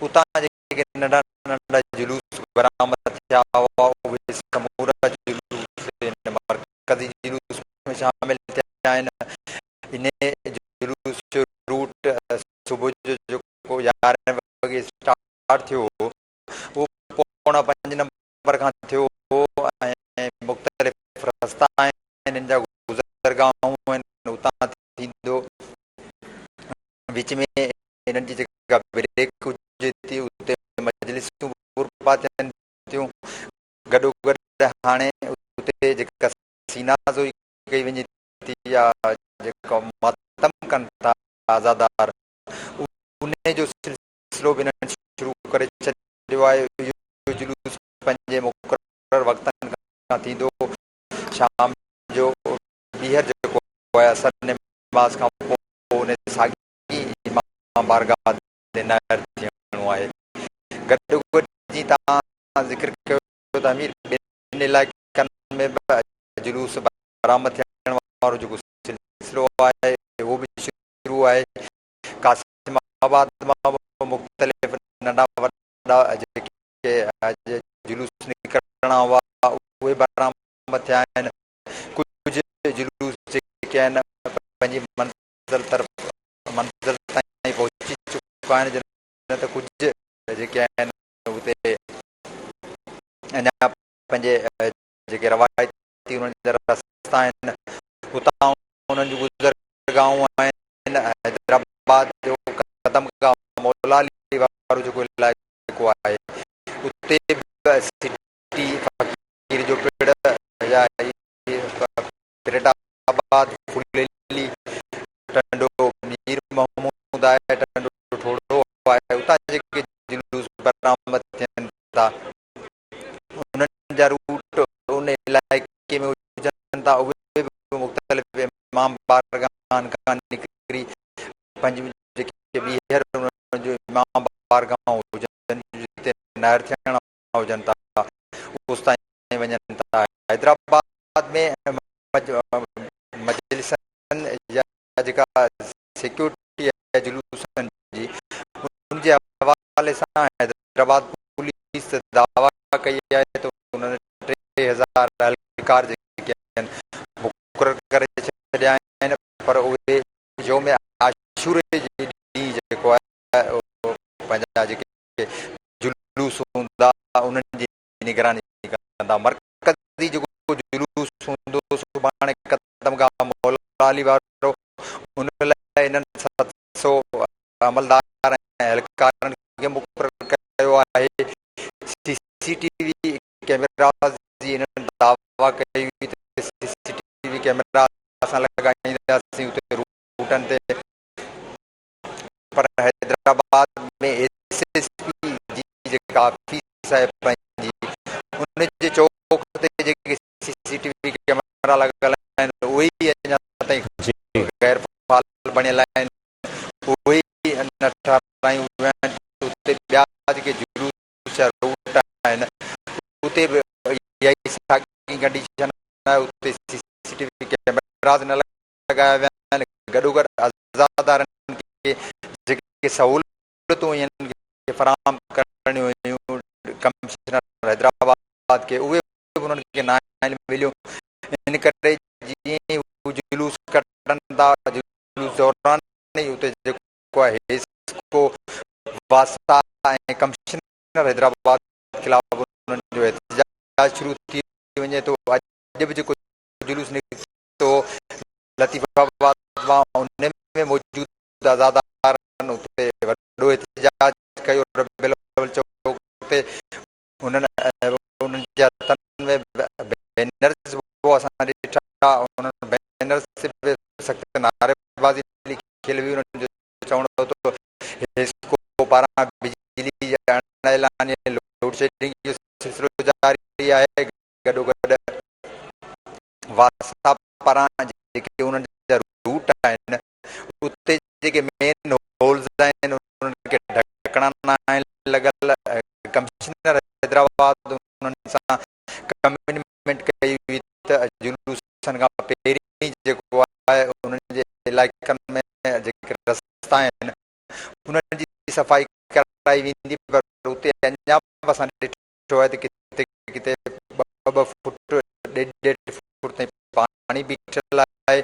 उतां जेके नंढा नंढा जुलूस बरामद थिया हुआ उहे समूरा जुलूस मरकज़ी जुलूस में शामिल थिया आहिनि। इन जुलूस जो रूट सुबुह जो जेको 11 वॻे स्टार्ट थियो उहो पोणा 5 नंबर खां थियो ऐं मुख़्तलिफ़ रस्ता आहिनि, हिन जा गुज़रगाहूं आहिनि, उतां थींदो। विच में हिननि जी जेका ब्रेक हुजे थी उते मजलिसूं बुरपा थियनि थियूं। गॾोगॾु हाणे उते जेका सीनाज़ोई कई वञे थी या जेका मातम कनि था आज़ादार, उन जो सिलसिलो बि हिननि शुरू करे छॾियो आहे। जे मुक़ररु वक़्तनि खां थींदो। शाम जो ॿीहर जेको आहे असर नमाज़ खां पोइ उन साॻी इमाम बारगाह ते नायर थियणो आहे। गॾो गॾु जीअं तव्हां ज़िक्र कयो त अमीर ॿिनि इलाइक़नि में बि जुलूस बरामद थियण वारो जेको सिलसिलो आहे उहो बि शुरू आहे। कासिमाबाद मां मुख़्तलिफ़ नंढा वॾा जेके जुलूस निकिरणा हुआ उहे बरामद थिया आहिनि। कुझु जुलूस जेके आहिनि पंहिंजी मंज़िल ताईं पहुची चुका आहिनि, जिन त कुझु जेके आहिनि उते अञा पंहिंजे जेके रवायती उन्हनि जा रस्ता आहिनि उतां उन्हनि जूं गुज़रगाहूं आहिनि। हैदराबाद जो कदमगाह मौला अली वारो जेको इलाइक़ो आहे उते बि सिटी फ़कीर जो पेड़ या फिरोजाबाद फुलेली टंडो मीर महमूद आहे, टंडो ठोड़ो आहे, उतां जेके जुलूस बरामद थियनि था उन्हनि जा रूट उन इलाइक़े में हुजनि था उहे बि मुख़्तलिफ़ इमाम बारगाहनि खां निकिरी पंहिंजूं जेके ॿीहर उन्हनि जो इमाम बारगाहूं हुजनि जिते नायर थियणा हुजनि था उस ताईं वञनि था। हैदराबाद में मजलिसनि या जेका सिक्योरिटी आहे जुलूसनि जी उनजे हवाले सां हैदराबाद पुलिस दावा कई आहे त उन्हनि 3000 एहलकार जेके आहिनि मुक़ररु करे छॾिया आहिनि, पर उहे यौम आशूरे जे ॾींहुं जेको आहे पंहिंजा जेके जुलूस हूंदा उन्हनि जी निगरानी कंदा। मरकज़ी जेको जुलूस हूंदो सुभाणे कदमगाह मौला अली वारो उन लाइ इन्हनि 700 अमलदार ऐं एहलकारनि खे मुक़ररु कयो आहे। CCTV कैमराज़ जी इन्हनि दावा कई हुई त CCTV कैमरा असां लॻाईंदासीं उते रूटनि ते, पर हैदराबाद में SSP जी जेका ऑफिस आहे पंहिंजी उन जे चौक ते जेके CCTV कैमरा लॻल आहिनि उहे ई अञा ताईं गैर फ़ाल बणियल आहिनि, उहे ई न ठारायूं विया आहिनि। उते ॿिया जेके जुलूस रूट आहिनि उते बि इहा ई साॻी कंडीशन आहे, उते CCTV कैमराज़ न लॻाया विया आहिनि। गॾो गॾु अज़ादारनि खे जेके सहूलियतूं इन्हनि खे फ़राहम करणियूं हुयूं कमिश्नर हैदराबाद खे उहे बि उन्हनि खे न मिलियूं। इन करे जीअं ई हू जुलूस कढनि था जुलूस दौरान ई उते जेको आहे हिस्को वास्ता ऐं कमिश्नर हैदराबाद ख़िलाफ़ उन्हनि जो एहतजाज शुरू थी वञे थो। अॼु बि जेको जुलूस निकितो लतीफ़ाबाद मां उन में मौजूदु आज़ादारनि उते वॾो एहतजाज कयो रबियल अव्वल चौक ते। उन्हनि जे हथनि में बैनर्स असां ॾिठा, उन्हनि बैनर्स ते बि सख़्तु नारेबाज़ी लिखियल हुई। उन्हनि जो चवणो हो हिस्को पारां बिजली ऐलानियल लोड शेडिंग जो सिलसिलो जारी आहे। गॾो गॾु वास्ता पारां जेके उन्हनि जा रूट आहिनि उते जेके मेन होल्स आहिनि उन्हनि खे ढकणा न आहिनि लॻल। कमिश्नर हैदराबाद उन्हनि सां कमिटमेंट कई हुई त जुलूसनि खां पहिरीं जेको आहे उन्हनि जे इलाइक़नि में जेके रस्ता आहिनि उन्हनि जी सफ़ाई कराई वेंदी, पर उते अञा बि असां ॾिठो आहे त किथे किथे 2-2 फुट 1.5 फुट ताईं पाणी बीठल आहे।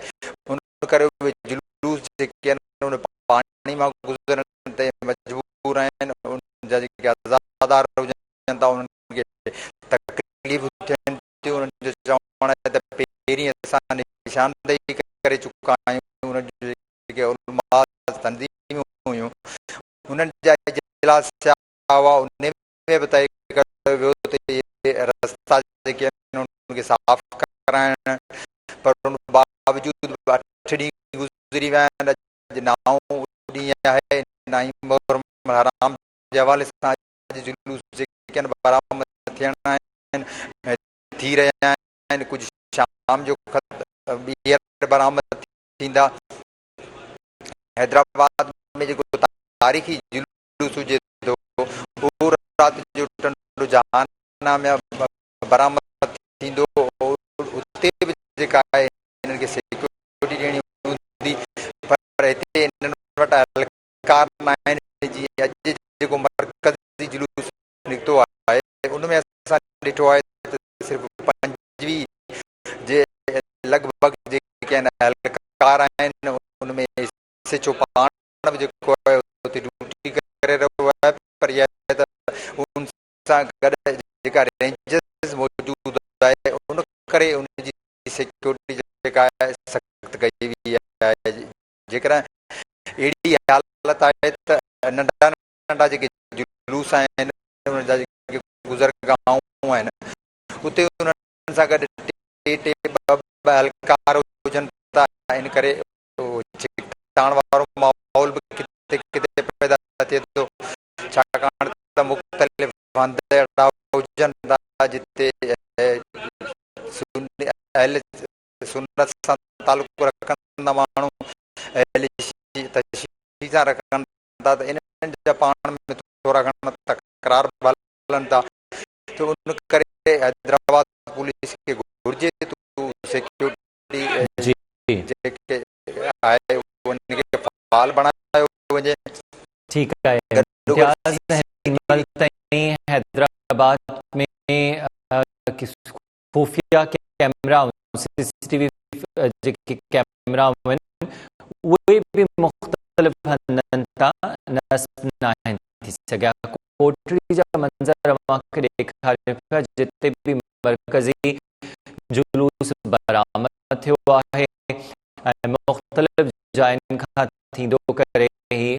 उन करे उहे जुलूस जेके आहिनि उन पाणी मां गुज़रण ते मजबूर आहिनि। उन जा जेके आज़ादार हुजनि था उन्हनि खे तकलीफ़ थियनि थियूं। उन्हनि जो चवणु आहे त पहिरीं असां निशानदेही करे चुका आहियूं। उन्हनि जूं जेके उलमास तंज़ीमूं हुयूं उन्हनि जा इजलास थिया हुआ, उन में बि तय कयो वियो त इहे रस्ता जेके आहिनि उन्हनि खे साफ़ कराइण, पर उन बावजूदि 8 ॾींहं गुज़री विया आहिनि। अॼु 9 ॾींहं आहे। 9 मुहर्रम हराम जे हवाले सां जुलूस जेके आहिनि बरामद थियणा आहिनि। थी रहिया आहिनि। कुझु शाम जो ॿीहर बरामद थींदा। हैदराबाद में जेको तारीख़ी जुलूस हुजे थो उहो राति जो टंडो जहाना में बरामद थींदो। उते बि जेका आहे हिननि खे सिक्योरिटी ॾियणी हूंदी, पर हिते हिननि वटि एहलकार न आहिनि। जीअं अॼु जेको मर्कज़ी जुलूस निकितो आहे उन में असां ॾिठो आहे त सिर्फ़ु 25 जे लॻभॻि जेके आहिनि एहलकार आहिनि। उन में SHO पाण बि जेको आहे उते ड्यूटी करे रहियो आहे, पर इहा त उन सां गॾु जेका रेंजर्स मौजूदु आहे उन करे उनजी सिक्योरिटी जेका आहे सख़्तु कई वई आहे। जेकॾहिं अहिड़ी हालत आहे त नंढा नंढा जेके जुलूस आहिनि, उनजा जेके गुज़रगांव आहिनि, उते उन्हनि सां गॾु टे ॿ एहलकार हुजनि था। इन करे छिकताइण वारो माहौल बि किथे किथे पैदा थिए थो, छाकाणि त मुख़्तलिफ़ हंध अहिड़ा हुजनि था जिते सुन्नत सां तालुक़ु रखंदा माण्हू तशरीह सां रखनि था, त इन्हनि जा पाण में थोरा घणा तकरार हलनि था। त उन करे हैदराबाद पुलिस खे घुर्जे थो सिक्योरिटी जी जेके आहे उनखे फ़ाल बणायो वञे। ठीक है। इम्तियाज़ हिन महिल ताईं हैदराबाद में खुफिया कैमरा CCTV जेके कैमरा आहिनि उहे बि मुख़्तलिफ़ हंधनि तां नस्ब न आहिनि थी सघिया। कोटरी जा मंज़र मूंखे ॾेखारियो पिया जिते बि मर्कज़ी जुलूस बरामद थियो आहे ऐं मुख़्तलिफ़ जायुनि खां थींदो करे ही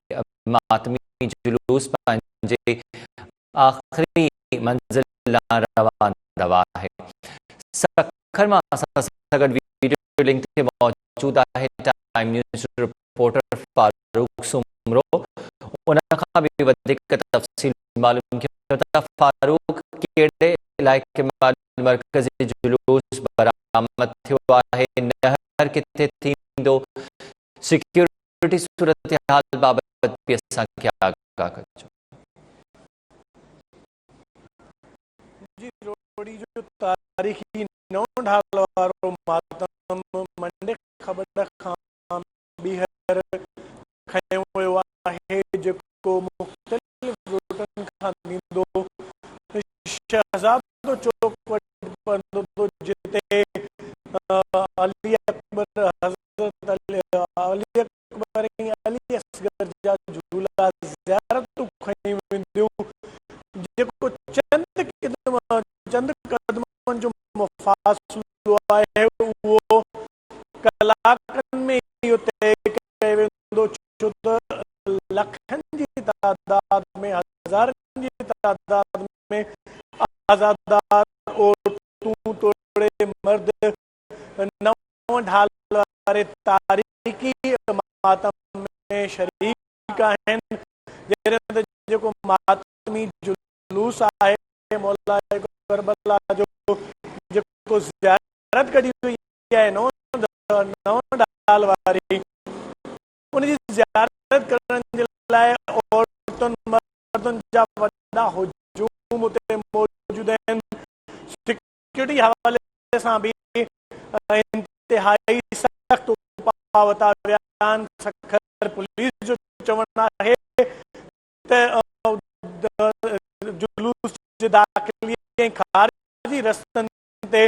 मातमी जुलूस पंहिंजे आख़िरी मंज़िल लाइ रवानो आहे। सखर मां असां सां गॾु वीडियो लिंक ते मौजूदु आहे time news reporter Farooq Soomro. उन खां बि वधीक तफ़सील मालूम कयो त फारूक कहिड़े इलाइक़े में मर्कज़ी जुलूस बरामद थियो आहे, नहर किथे थींदो, सिक्योरिटी सूरत हाल बाबति बि असांखे आगाह कजो। जी रोड़ी जो तारीख़ी नओं ढाल वारो मातम मंडे ख़बर खां ॿीहर खयो वियो आहे, जेको मुख़्तलिफ़ रूटनि खां थींदो शहज़ादो चौक वटि पवंदो, जिते अली अकबर हज़रत अली अकबर ऐं अली असगर जा झूला ज़ियारतूं खयूं वेंदियूं, जेको चंद क़दमनि जो मुफ़ासिलो आहे उहो कलाकनि में इहो तइ कयो वेंदो, छो त लखनि जी तादाद में हज़ारनि जी तादाद में आज़ादार औरतूं तोड़े मर्द नव ढाल वारे तारीख़ी मातम में शरीक आहिनि। जहिड़े जेको मातमी जुलूस आहे मौला करबला जो जेको ज़ियारत कढी हुई आहे नव ढाल वारी, उनजी ज़ियारत करण जे लाइ औरतुनि मर्दनि जा वॾा हुजूम उते मौजूदु आहिनि। सिक्योरिटी हवाले सां बि इंतिहाई सख़्तु उपाउ वरिता विया आहिनि। सखर पुलिस जो चवणु आहे त जुलूस जे दाख़िली ऐं ख़ारिजी रस्तनि ते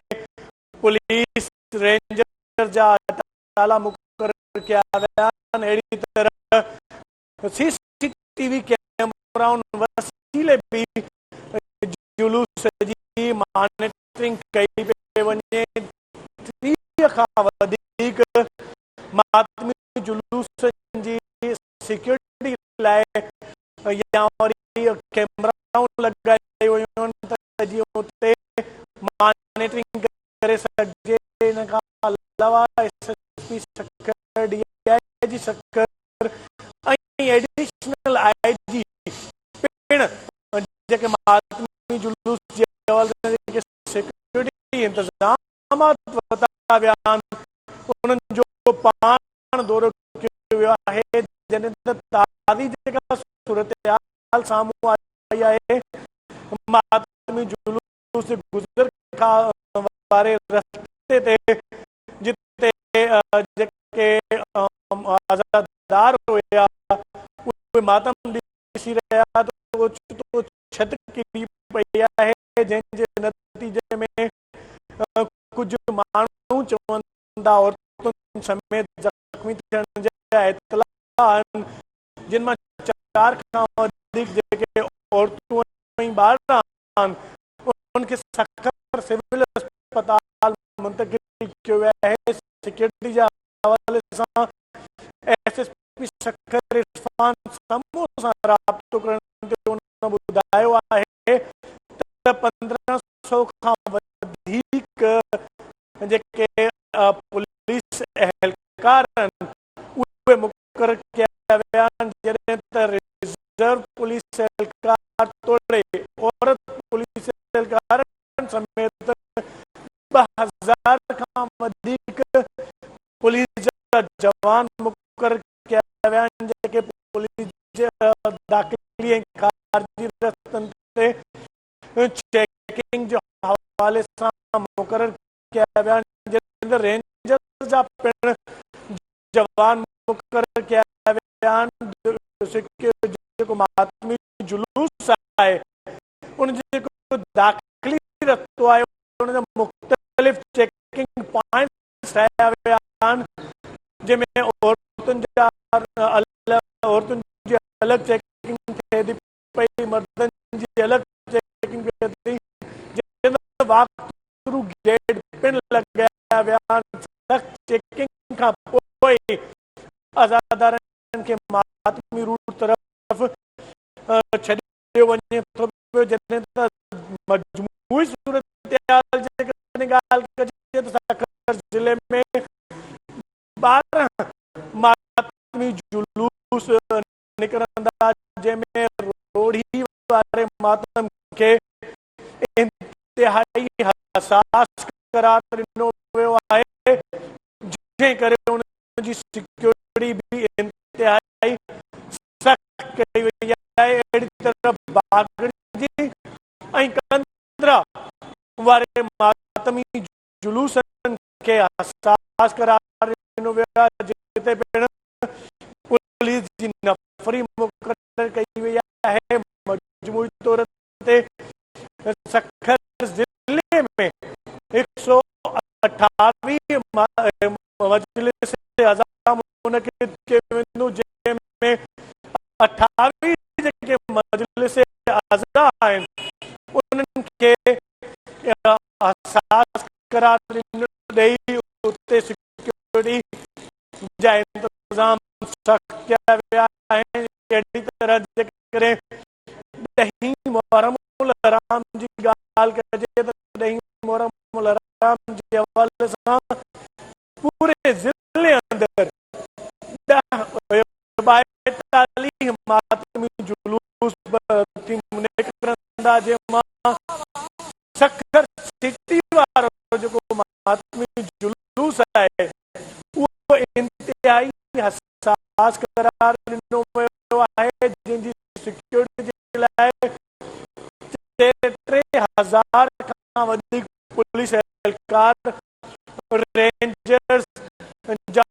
पुलिस रेंजर जा ताला मुक़रर कया विया आहिनि। अहिड़ी तरह CCTV कैमराउनि वसीले बि जुलूस जी मॉनिटरिंग कई पई वञे। 30 खां वधीक मातमी जुलूस जी सिक्योरिटी लाइ या वरी कैमराऊं लॻाई हुयूं त जीअं उते मॉनिटरिंग करे सघिजे। इन खां अलावा SSP सखर DIG सखर ऐं एडिशनल IG पिण जेके मातमी जुलूस जे हवाले सां जेके सिक्योरिटी इंतजाम बताव्या उन्हनि जो पाण दौरो कयो वियो आहे, जंहिं अंदरि ताज़ी जेका सूरत हाल साम्हूं आई आहे, मातमी जुलूस जे गुज़र खां वारे रस्ते ते जिते जेके आज़ादार हुया उहे मातम ॾिसी रहिया त छत किरी पई आहे, जंहिंजे नतीजे में कुझु माण्हू चवनि था औरतुनि समेत ज़ख़्मी थियण जा इतला आहिनि, जिन मां 4 खां वधीक जेके औरतूं ऐं ॿार आहिनि उन्हनि खे सखर सिविल अस्पताल मुंतक़िल कयो वियो आहे। सिक्योरिटी जे हवाले सां एसएसपी सखर इरफान समूह सां राब्तो करण ते उन ॿुधायो आहे त 1500 खां वधीक जेके पुलिस एहलकार आहिनि उहे मुक़रर कया विया आहिनि, जॾहिं त रिजर्व पुलिस एहलकार तोड़े औरत पुलिस एहलकार समेत 2000 खां वधीक पुलिस जा जवान मुक़रर कया विया आहिनि, जेके पुलिस जे दाख़िली ऐं ख़ारिजी रस्तनि ते चेकिंग जे हवाले सां मुक़रर कया विया आहिनि, जंहिं रेंजर जा पिण जवान मुक़रर कया विया आहिनि। जेको मातमी जुलूस आहे उन जेको दाख़िली रस्तो आहे उन जा मुख़्तलिफ़ चेकिंग पॉइंट्स ठाहिया विया आहिनि, जंहिंमें औरतुनि जी अलॻि चेकिंग थिए थी पई, मर्दनि जी अलॻि चेकिंग थिए थी, जंहिं वाक़ गेट पिण लॻाया विया आहिनि। सख़्त चेकिंग खां पोइ आज़ादारनि खे मातमी रूट तरफ़ छॾियो वञे थो पियो, जॾहिं त मजमूई सूरत हाल जे ॻाल्हि कजे त सखर ज़िले में 12 मातमी जुलूस निकिरंदा, जंहिंमें रोढ़ी वारे मातम खे इंतिहाई हसास करार ॾिनो वियो आहे, जंहिं करे उनजी सिक्योरिटी बि इंतिहाई सख़्त कई वई आहे। अहिड़ी तरह बागड़ी ऐं कंदरा वारे मातमी जुलूसनि खे हसास करार ॾिनो वियो आहे, जिते पिण पुलिस जी नफ़री मुक़रर कई वई आहे। मजमूई तौर ते सखर ज़िले में 128 मजलिस अज़ा मुनक़िद कयो वेंदो, जंहिंमें 28 जेके मजलिस अज़ा आहिनि उन्हनि खे हसास करार ॾेई उते सिक्योरिटी जा इंतज़ाम सख़्त कया विया आहिनि। अहिड़ी तरह जेकॾहिं 10 मुहर्रमुल हराम जी ॻाल्हि कजे त 10 मुहर्रमुल हराम जे हवाले सां पूरे ज़िले अंदरि 42 मातमी जुलूस निकिरंदा, जंहिंमां सखर सिटी वारो जेको मातमी जुलूस आहे उहो इंतिहाई हसास करार ॾिनो वियो आहे, जंहिंजी सिक्योरिटी जे लाइ 3000 खां वधीक पुलिस एहलकार रेंजर्स जा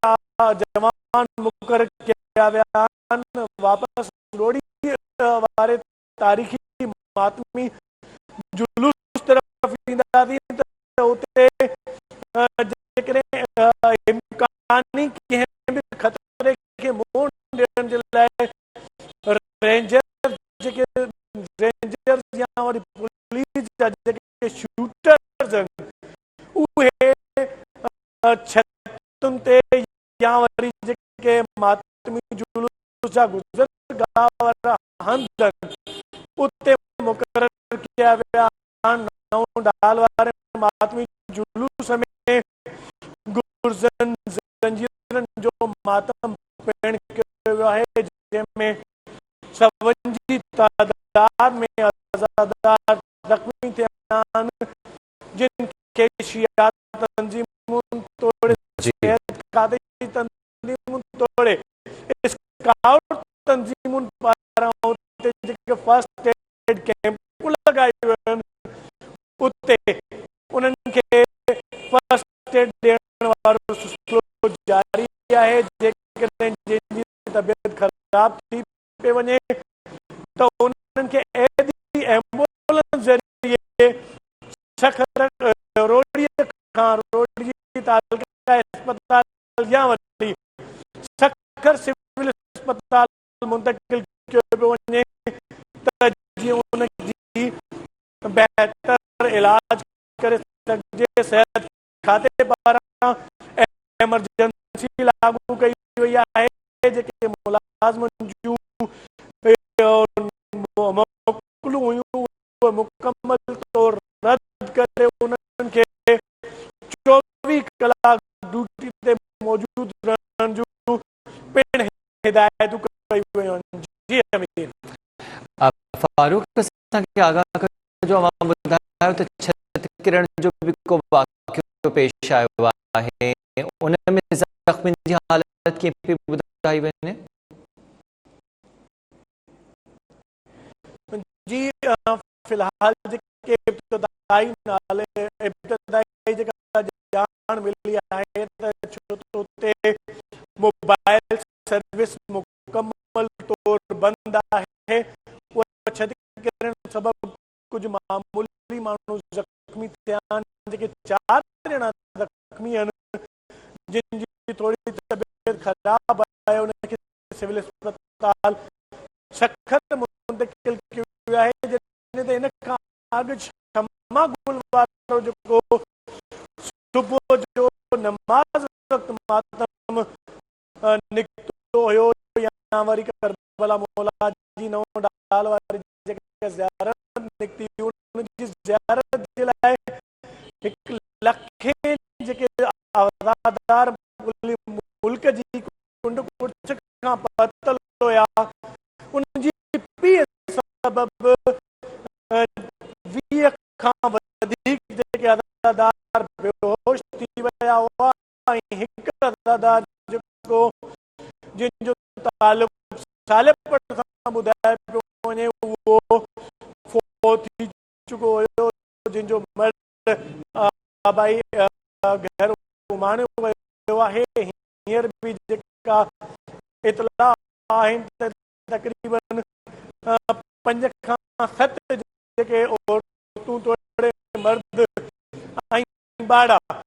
जवान मुक़रर कया विया आहिनि। वापसि रोड़ी वारे तारीख़ी मातमी जुलूस तरफ़ ईंदासीं त उते जेकॾहिं इम्कानी कंहिं बि ख़तरे खे मुंहुं ॾियण जे लाइ रेंजर्स या वरी पुलिस जा जेके शूटर्स आहिनि उहे छतुनि ते या वरी जेके मातमी जुलूस जा गुज़रगाह वारा हंध आहिनि उते मुक़रर कया विया आहिनि। नओं ढाल वारे मातमी जुलूस में गुरजन जंजीरनि जो मातम पिण कयो वियो आहे, जंहिंमें 57 तादाद में आज़ादार ज़ख़्मी थिया आहिनि, जिन जेके शिया तंजीमुनि तोड़े, जी सिहत खाते जी तंजीमुनि तोड़े, स्काउट तंजीमुनि पारां उते जेके फर्स्ट एड कैंप लॻाए विया आहिनि, उते उन्हनि खे फर्स्ट एड ॾियण वारो सिलसिलो जारी आहे। जेकॾहिं जंहिंजी तबियत ख़राब थी पई वञे त उन्हनि खे एडी एम्बुलेंस ज़रिए रोडीअ खां रोडी तालुका अस्पताल या वरी सखर सिविल अस्पताल मुंतकिल कयो पियो वञे त जीअं उनजी बहितर इलाज करे सघिजे। सिहत खाते पारां एमरजेंसी लागू कई वई आहे। जेके मुलाज़िमनि जूं मोकलूं हुयूं उहे मुकमल तौर रद्द करे उन्हनि खे 24 कलाक ड्यूटी ते मौजूद रहण जूं पिण हिदायतूं कई वयूं आहिनि। जी अमीर फारूक, असांखे आगाह कजो, मां ॿुधायो त छत किरण जो बि को वाक़ियो पेश आयो आहे, उन में ज़ख़्मियुनि जी हालत कीअं पई ॿुधाई वञे? जी फ़िलहाल जेके इब्तिदाई जेका ॼाण मिली आहे त छो त उते मोबाइल सर्विस मुकमल तौर बंदि आहे, उहा छत किरण सबबि कुझु मामूली माण्हू ज़ख़्मी थिया आहिनि। जेके 4 ॼणा ज़ख़्मी आहिनि जिन जी थोरी तबियत ख़राब आहे, उनखे सिविल अस्पताल सखर मुंतकिल कयो वियो आहे। जॾहिं त इन खां अॻु शमा गुल वारो जेको सुबुह जो नमाज़ वक़्तु मातम निकितो हुयो, या वरी करबला मौला जी नओं डाल वारी जेके ज़ियारत निकिती, उनजी ज़ियारत जे लाइ 1 लख जेके आज़ादार मुल्क जी कुंड कुर्छ खां पतल हुया, उनजी पीउ सबबि 20 खां वधीक जेके आज़ादार बेहोश थी विया हुआ, ऐं हिकु आज़ादार जेको जिन जो तालुक़ु सालिपट सां ॿुधाए पियो वञे उहो फोत थी चुको हुयो, जिन जो मर्द आबाई घर उमाणियो वियो आहे। हींअर बि जेका इतला आहिनि त तक़रीबन 5 खां 7 जेके औरतूं तोड़े मर्द ऐं ॿारहा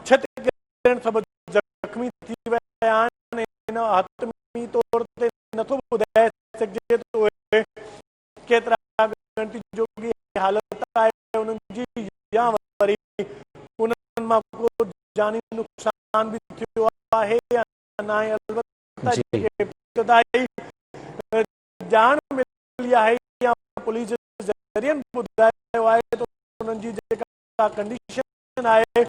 छत किरण सबबि ज़ख़्मी थी विया आहिनि। इन हतमी तौर ते नथो ॿुधाए सघिजे त उहे केतिरा घंटी जोगी हालत आहे उन्हनि जी, या वरी उन्हनि मां को जानी नुक़सान बि थियो आहे या न आहे। अलबत्ता जेके इब्तिदाई ॼाण मिली आहे या पुलिस जे ज़रिए ॿुधायो आहे त उन्हनि जी जेका कंडीशन आहे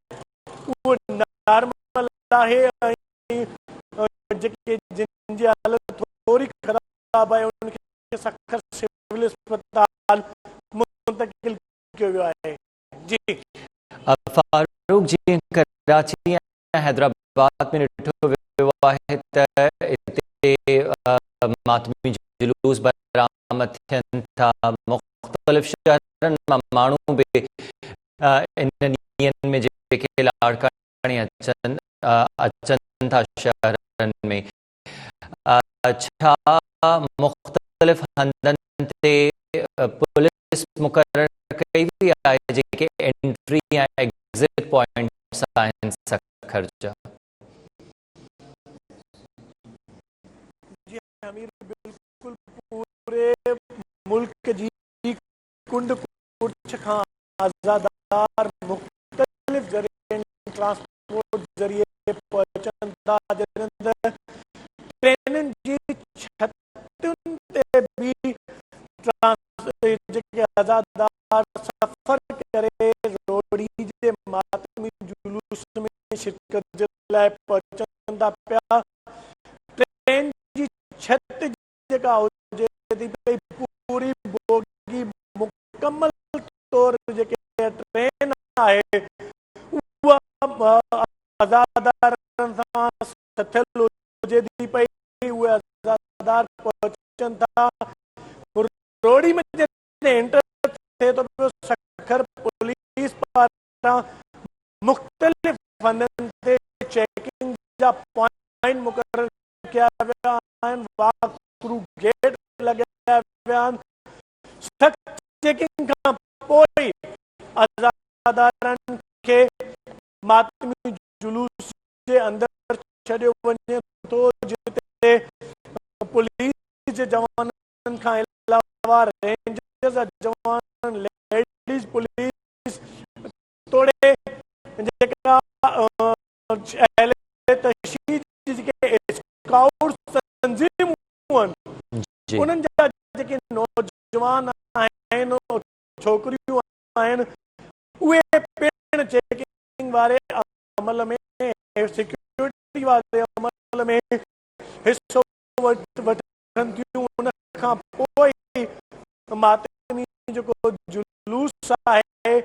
उहो नॉर्मल आहे, ऐं जेके जिन जी हालत थोरी ख़राब आहे उनखे सखर सिविल अस्पताल मुंतकिल कयो वियो आहे। जी फारूक जी, कराची ऐं हैदराबाद में ॾिठो वियो आहे त हिते मातमी जुलूस बरामद थियनि था, मुख़्तलिफ़ शहरनि मां माण्हू बि इन ॾींहंनि में जेके लाड़का खणी अचनि था शहरनि में, छा मुख़्तलिफ़ हंधनि ते पुलिस मुक़ररु कई वई आहे जेके एंट्री ऐं एग्ज़िट पॉइंट्स आहिनि सखर जा? जी अमीर, बिल्कुलु पूरे मुल्क जी कुंड कुर्छ खां आज़ादार मुख़्तलिफ़ ज़रिए ट्रांसपोर्ट ज़रिए पहुचनि था। जॾहिं ट्रेनुनि जी छतुनि ते बि जेके आज़ादार सफ़र करे रोडी जे मातमी जुलूस में शिरकत जे लाइ पहुचनि था पिया। ट्रेन जी छत जेका हुजे थी पई पूरी बोगी मुकमल तौर जेके ट्रेन आहे आज़ादारनि सां सथियलु हुजे थी पई, उहे आज़ादार पहुचनि था। रोड़ी में जॾहिं एंटर थिए थो पियो, सखर पुलिस पारां मुख़्तलिफ़ फंदनि ते चेकिंग जा पॉइंट मुक़ररु कया विया आहिनि, वॉक थ्रू गेट लॻाया विया आहिनि। सख़्त चेकिंग खां पोइ आज़ादारनि खे मातमी जुलूस जे अंदरि छॾियो वञे थो, जिते पुलिस जे जवाननि खां अलावा रेंजर्स जा जवान, लेडीज़ पुलिस तोड़े जेका तशहीद जेके स्काउट्स तंज़ीमूं आहिनि, उन्हनि जा जेके नौजवान आहिनि, छोकिरियूं आहिनि, उहे पिण चेकिंग वारे अमल में, सिक्योरिटी वारे अमल में हिसो वठनि थियूं। उन खां पोइ मातमी जेको जुलूस आहे,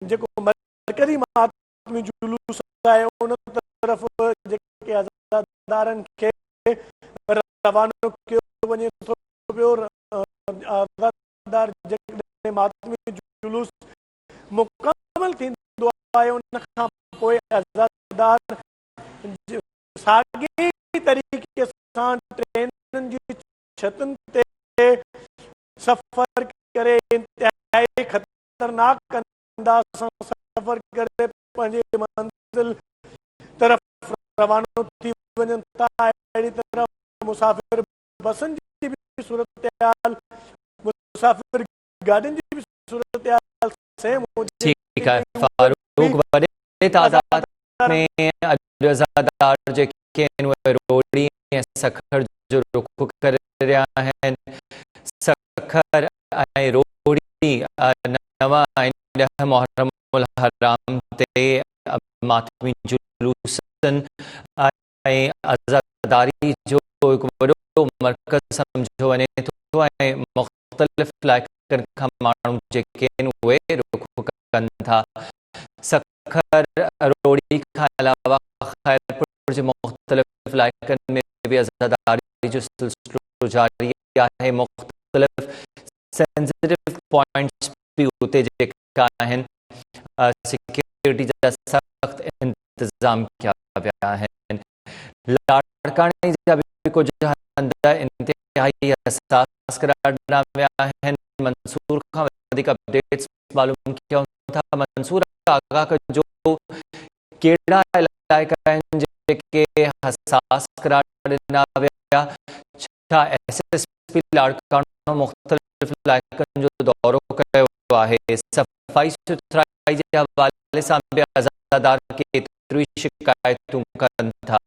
जेको मरकज़ी मातमी जुलूस आहे, उन तरफ़ जेके आज़ादारनि खे रवानो कयो वञे थो पियो। आज़ादार जेकॾहिं मातमी जुलूस मुकमल थींदो आहे, उन खां पोइ आज़ादार साॻिए तरीक़े सां ट्रेनुनि जी छतुनि ते सफ़र करे, इंतिहाई ख़तरनाक अंदाज़ सां सफ़र करे पंहिंजे मंज़िल तरफ़ रवानो थी वञनि था। अहिड़ी तरह मुसाफ़िर बसनि जी बि सूरत हाल, मुसाफ़िर गाॾियुनि जी बि सूरत हाल सेम हुजे। ठीक है फारूक, वॾे तादाद में आज़ादार जेके आहिनि उहे रोड़ी ऐं सखर जो रुख़ करे रहिया आहिनि। सखर ऐं रोड़ी नव ऐं 10 मुहर्रमुल हराम ते मातमी जुलूसनि ऐं आज़ादारी जो हिकु वॾो मर्कज़ सम्झो वञे थो, ऐं मुख़्तलिफ़ इलाइक़नि खां माण्हू जेके आहिनि उहे रुख़ कनि था। सखर रोड़ी खां अलावा ख़ैरपुर जे मुख़्तलिफ़ इलाइक़नि में बि आज़ादारी जो सिलसिलो जारी आहे। मुख़्तलिफ़ सेंसिटिव पॉइंट्स बि उते जेका आहिनि, सिक्योरिटी जा सख़्त इंतज़ाम कया विया आहिनि। लाड़काने जा बि कुझु हंध इंतिहाई हसास करार ॾिना विया आहिनि। मंसूर खां वधीक अपडेट्स मालूम कयूं था। मंसूर आगाह कजो, कहिड़ा इलाइक़ा आहिनि जेके हसास करार ॾिना विया? छा SSP लाड़कानो मुख़्तलिफ़ इलाइक़नि जो दौरो कयो आहे? सफ़ाई सुथराई जे हवाले सां बि आज़ादार केतिरियूं शिकायतूं कनि था।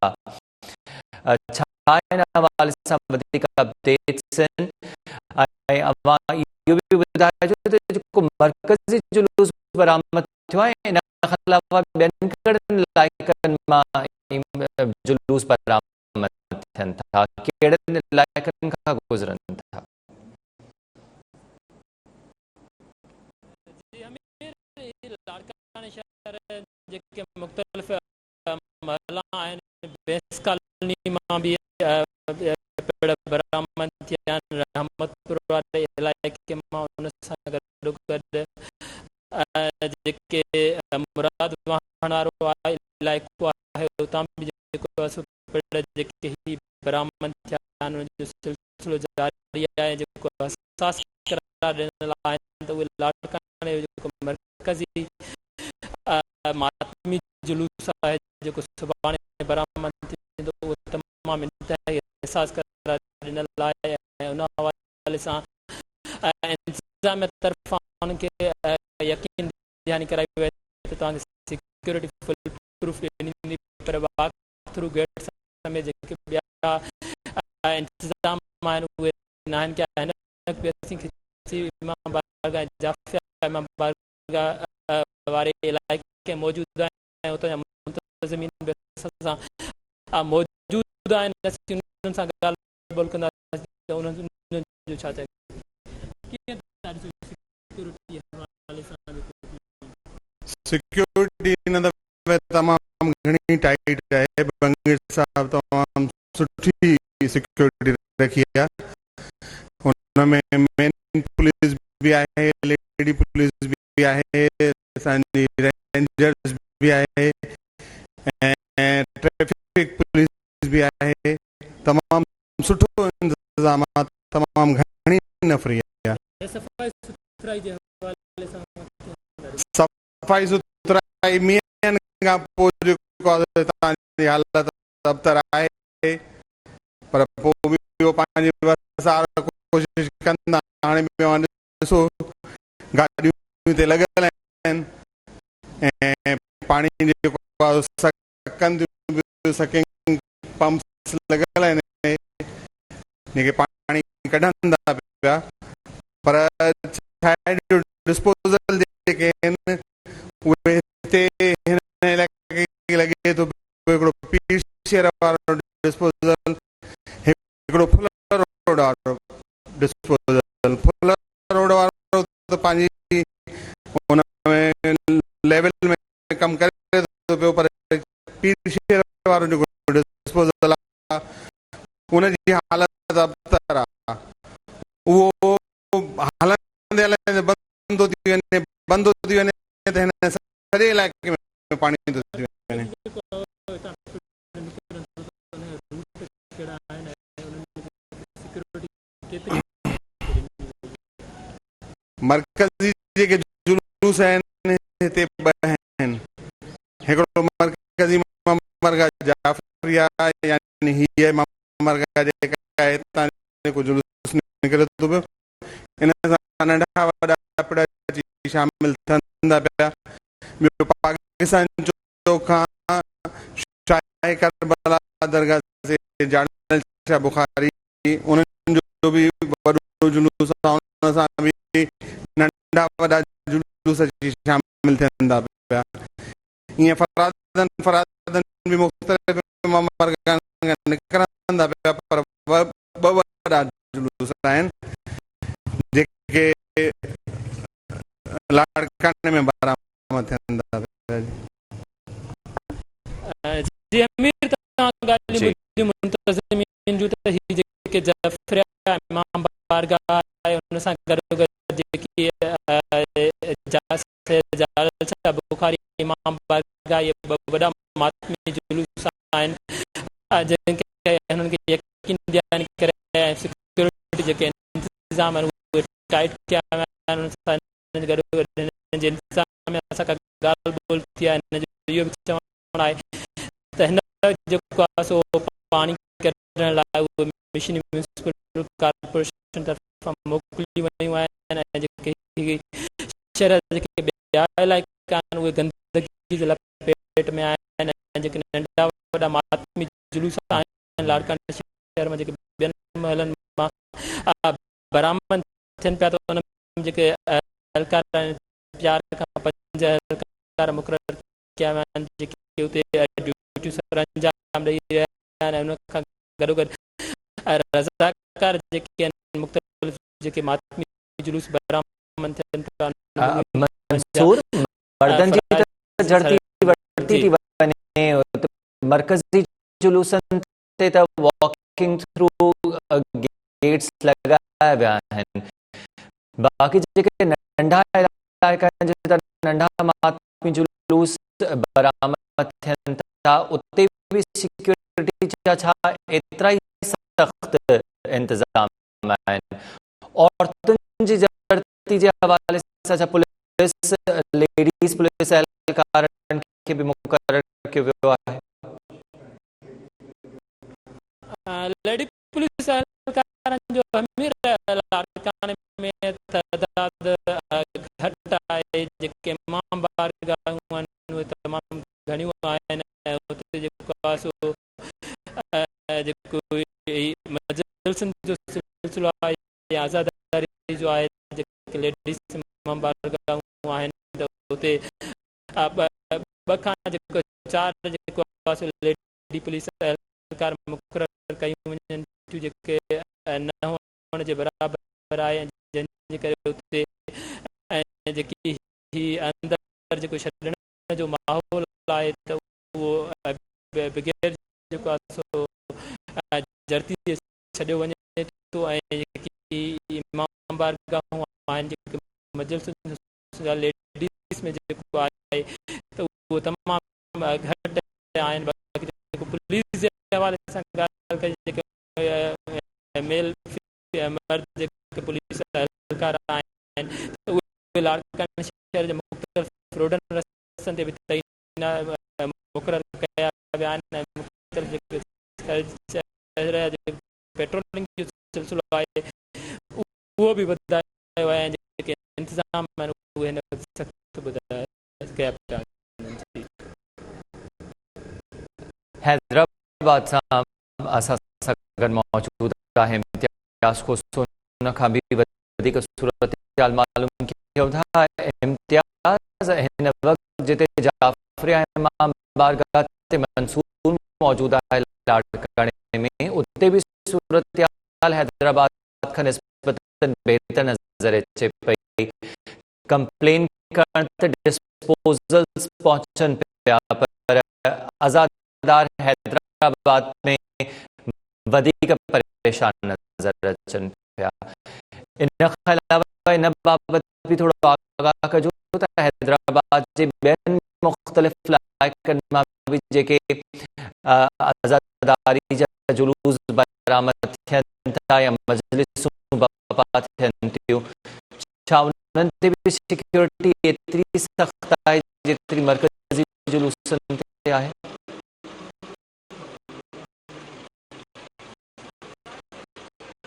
छा हिन हवाले सां वधीक अपडेट्स आहिनि? ऐं अवां इहो बि ॿुधाइजो त जेको मरकज़ी जुलूस बरामद थियो आहे, इन खां अलावा ॿियनि कहिड़नि इलाइक़नि मां जुलूस बरामद थियनि था, कहिड़नि इलाइक़नि खां गुज़रनि था? लाड़काने शहर जेके मुख़्तलिफ़ महला आहिनि, बेस कॉलोनी मां बि बरामद थिया आहिनि। रहमतपुर वारे इलाइक़े मां उन सां गॾो गॾु जेके मुराद वाहण वारो इलाइक़ो आहे, उतां बि जेको जेके ही बरामद थिया आहिनि, उनजो सिलसिलो जारी आहे। जेको हसास करार ॾिनल आहिनि, त उहे लाड़काने जेको मरकज़ी मातमी जुलूस आहे, जेको सुभाणे बरामद थींदो, उहो तमामु इंतिहाई हसास करार ॾिनल आहे। ऐं उन हवाले सां इंतिज़ामिया तरफ़ां उनखे यकीन दहानी कराई वई त तव्हांखे सिक्योरिटी फुल प्रूफ ॾिनी, पर वॉक थ्रू गेट समेत जेके ॿिया इंतिज़ाम आहिनि उहे न आहिनि। क्या हिन इमाम बारगाह जाफ़िया इमाम बारगाह वारे इलाइक़े मौजूदु आहिनि, उतां जा मुंतज़िमीन बि सां मौजूदु आहिनि। उन्हनि सां ॻाल्हि ॿोल कंदासीं त उन्हनि जो छा चए। सिक्योरिटी हिन में तमामु घणी टाइट आहे। बंगीर साहब तमामु सुठी सिक्योरिटी रखी आहे। हुन में मेन पुलिस भी आहे, लेडी पुलिस भी आहे, असांजी रेंजर्स भी आहे ऐं ट्रैफिक पुलिस भी आहे। तमामु सुठो इंतज़ामात, तमामु घणी नफ़री आहे। सफ़ाई सुथराई मींहं खां पोइ जेको आहे तव्हांजी हालत अबतर आहे, पर पोइ बि उहो पंहिंजी वसार कोशिशि कंदा। हाणे बि ॾिसो गाॾियूं हिते लॻल आहिनि ऐं पाणी जेको आहे सकंदियूं सकिंग पंप्स लॻल आहिनि जेके पाणी कढंदा पिया, पर छा आहे डिस्पोज़ल जेके आहिनि उहे हिते हिन इलाइक़े खे लॻे थो हिकिड़ो पीस शेयर वारो डिस्पोज़ल, हिकिड़ो फुलर रोड वारो डिस्पोज़ल। फुलर रोड वारो त पंहिंजी हुन में लेवल में कमु करे थो पियो, पर पीस शेयर वारो जेको डिस्पोज़ल आहे उनजी हालत अबतर आहे। उहो हलंदे हलंदे बंदि थी वञे त हिन सॼे इलाइक़े में पाणी थो थी वञे। मरकज़ी जेके जुलूस आहिनि हिते ॿ आहिनि। हिकिड़ो मरकज़ी मरकज़ जाफ़रिया यानी हीअ मरकज़ जेका आहे हितां जेको जुलूस निकिरे थो पियो, इन सां नंढा वॾा पिड़ अची शामिल थींदा पिया। ॿियो पाकिस्तान चौक खां शाह करबला दरगाह से जाड़ल शाह बुखारी उन्हनि जो बि वॾो जुलूस आहे, उन सां बि नंढा वॾा जुलूस अची शामिल थींदा पिया। ईअं फरादन बि मुख़्तलिफ़ निकिरंदा पिया, पर ॿ वॾा जुलूस आहिनि जेके लाड़काने में बरामद थींदा पिया। जी अमीर तव्हां ॻाल्हियूं ॿुधियूं मुंतज़िमीन जूं, त ही जेके जाफ़रिया इमाम बारगाह आहे उन सां गॾो गॾु जेकी जाड़ल शाह बुखारी इमाम बारगाह इहे ॿ वॾा मातमी जुलूस आहिनि जंहिंखे हुननि खे यकीन ॾियारनि करे ऐं सिक्योरिटी जेके इंतज़ाम आहिनि उहे टाइट कया विया आहिनि। उन सां गॾो गॾु हिन जे इंतज़ाम में असां खां ॻाल्हि ॿोल थी आहे। हिन जो इहो बि चवणु आहे त हिन जेको आहे सो पाणी कढण लाइ उहे मशीन म्यूनिसिपल कॉर्पोरेशन तरफ़ां मोकिलियूं वयूं आहिनि ऐं जेके शहर जेके ॿिया इलाइक़ा आहिनि उहे गंदगी जे लपेट में आहिनि ऐं जेके नंढा वॾा मातमी जुलूस आहिनि लाड़काने शहर में जेके ॿियनि महलनि मां बरामद थियनि पिया, त उन में जेके एहलकार आहिनि 4 खां 5 एहलकार मुक़ररु कया विया आहिनि जेके उते ड्यूटियूं सरअंजाम ॾेई रहिया आहिनि। उन खां गॾो गॾु रज़ाकार जेके आहिनि मुख़्तलिफ़ जेके मातमी जुलूस बरामद थियनि पिया। मंसूर मर्दनि जी त जड़ती वरती थी वञे, मरकज़ी जुलूसनि ते त वॉकिंग थ्रू गेट्स लॻाया विया आहिनि। बाक़ी जेके नंढा इलाइक़ा आहिनि जिते नंढा मातमी जुलूस बरामद थियनि था, उते बि सिक्योरिटी जा छा एतिरा ई सख़्त इंतज़ाम आहिनि। औरतुनि जी जड़ती जे हवाले सां छा पुलिस लेडीज़ पुलिस एहलकारनि खे बि मुक़ररु कयो वियो आहे? लेडी पुलिस एहलकारनि जो अमीर लाड़काने में तइदाद घटि आहे। जेके इमाम बारगाहूं आहिनि उहे तमामु घणियूं आहिनि ऐं उते जेको आहे सो जेको मजलिसनि जो सिलसिलो आहे या आज़ादारी जो आहे, जेके लेडीज़ इमाम बारगाहूं आहिनि त उते ॿ खां जेको 4 जेको आहे सो लेडी पुलिस एहलकार मुक़ररु कयूं वञनि थियूं जेके न हुअण जे बराबरि आहे, जंहिंजे करे उते ऐं जेकी ही अंदरि जेको छॾण जो माहौल आहे त उहो बग़ैर जेको आहे सो जर्ती छॾियो वञे थो ऐं जेकी इमाम बारगाहूं आहिनि जेके मजलिस लेडीज़ में जेको आहे त उहो तमामु घटि आहिनि। बाक़ी जेको पुलिस जे हवाले सां ॻाल्हि कजे जेके मेल मर्द जेके पुलिस एहलकार आहिनि त उहे लाड़काने शहर जे मुख़्तलिफ़ रोडनि रस्तनि ते बि तइनात मुक़ररु कया विया आहिनि ऐं मुख़्तलिफ़ जेके शहर जा पेट्रोलिंग जो सिलसिलो आहे उहो बि वधायो आहे ऐं जेके इंतिज़ाम आहिनि उहे हिन वक़्तु सख़्तु ॿुधाए कया पिया आहिनि। हैदराबाद सां असां सां गॾु मौजूदु आहे इम्तियाज़ खोसो, हुन खां बि वधीक सूरत हाल मालूम कयूं था। इम्तियाज़, हिन वक़्तु जिते जाफ़री इमाम बारगाह ते मंसूर मौजूदु आहे लाड़काने में, उते बि सूरत हाल हैदराबाद खां निस्बतन बहितर नज़र अचे पई। कंप्लेन करण ते डिस्पोज़ल्स पहुचनि पिया, पर आज़ादार हैदराबाद में वधीक परेशान नज़र अचनि पिया। इन खां अलावा इन बाबति बि थोरो आगाह कजो त हैदराबाद जे ॿियनि मुख़्तलिफ़ इलाइक़नि मां बि जेके आज़ादारी जा जुलूस बरामद थियनि था या मजलिसूं बर्पा थियनि थियूं, छा उन्हनि ते बि सिक्योरिटी एतिरी सख़्त आहे जेतिरी मर्कज़ी जुलूसनि ते आहे?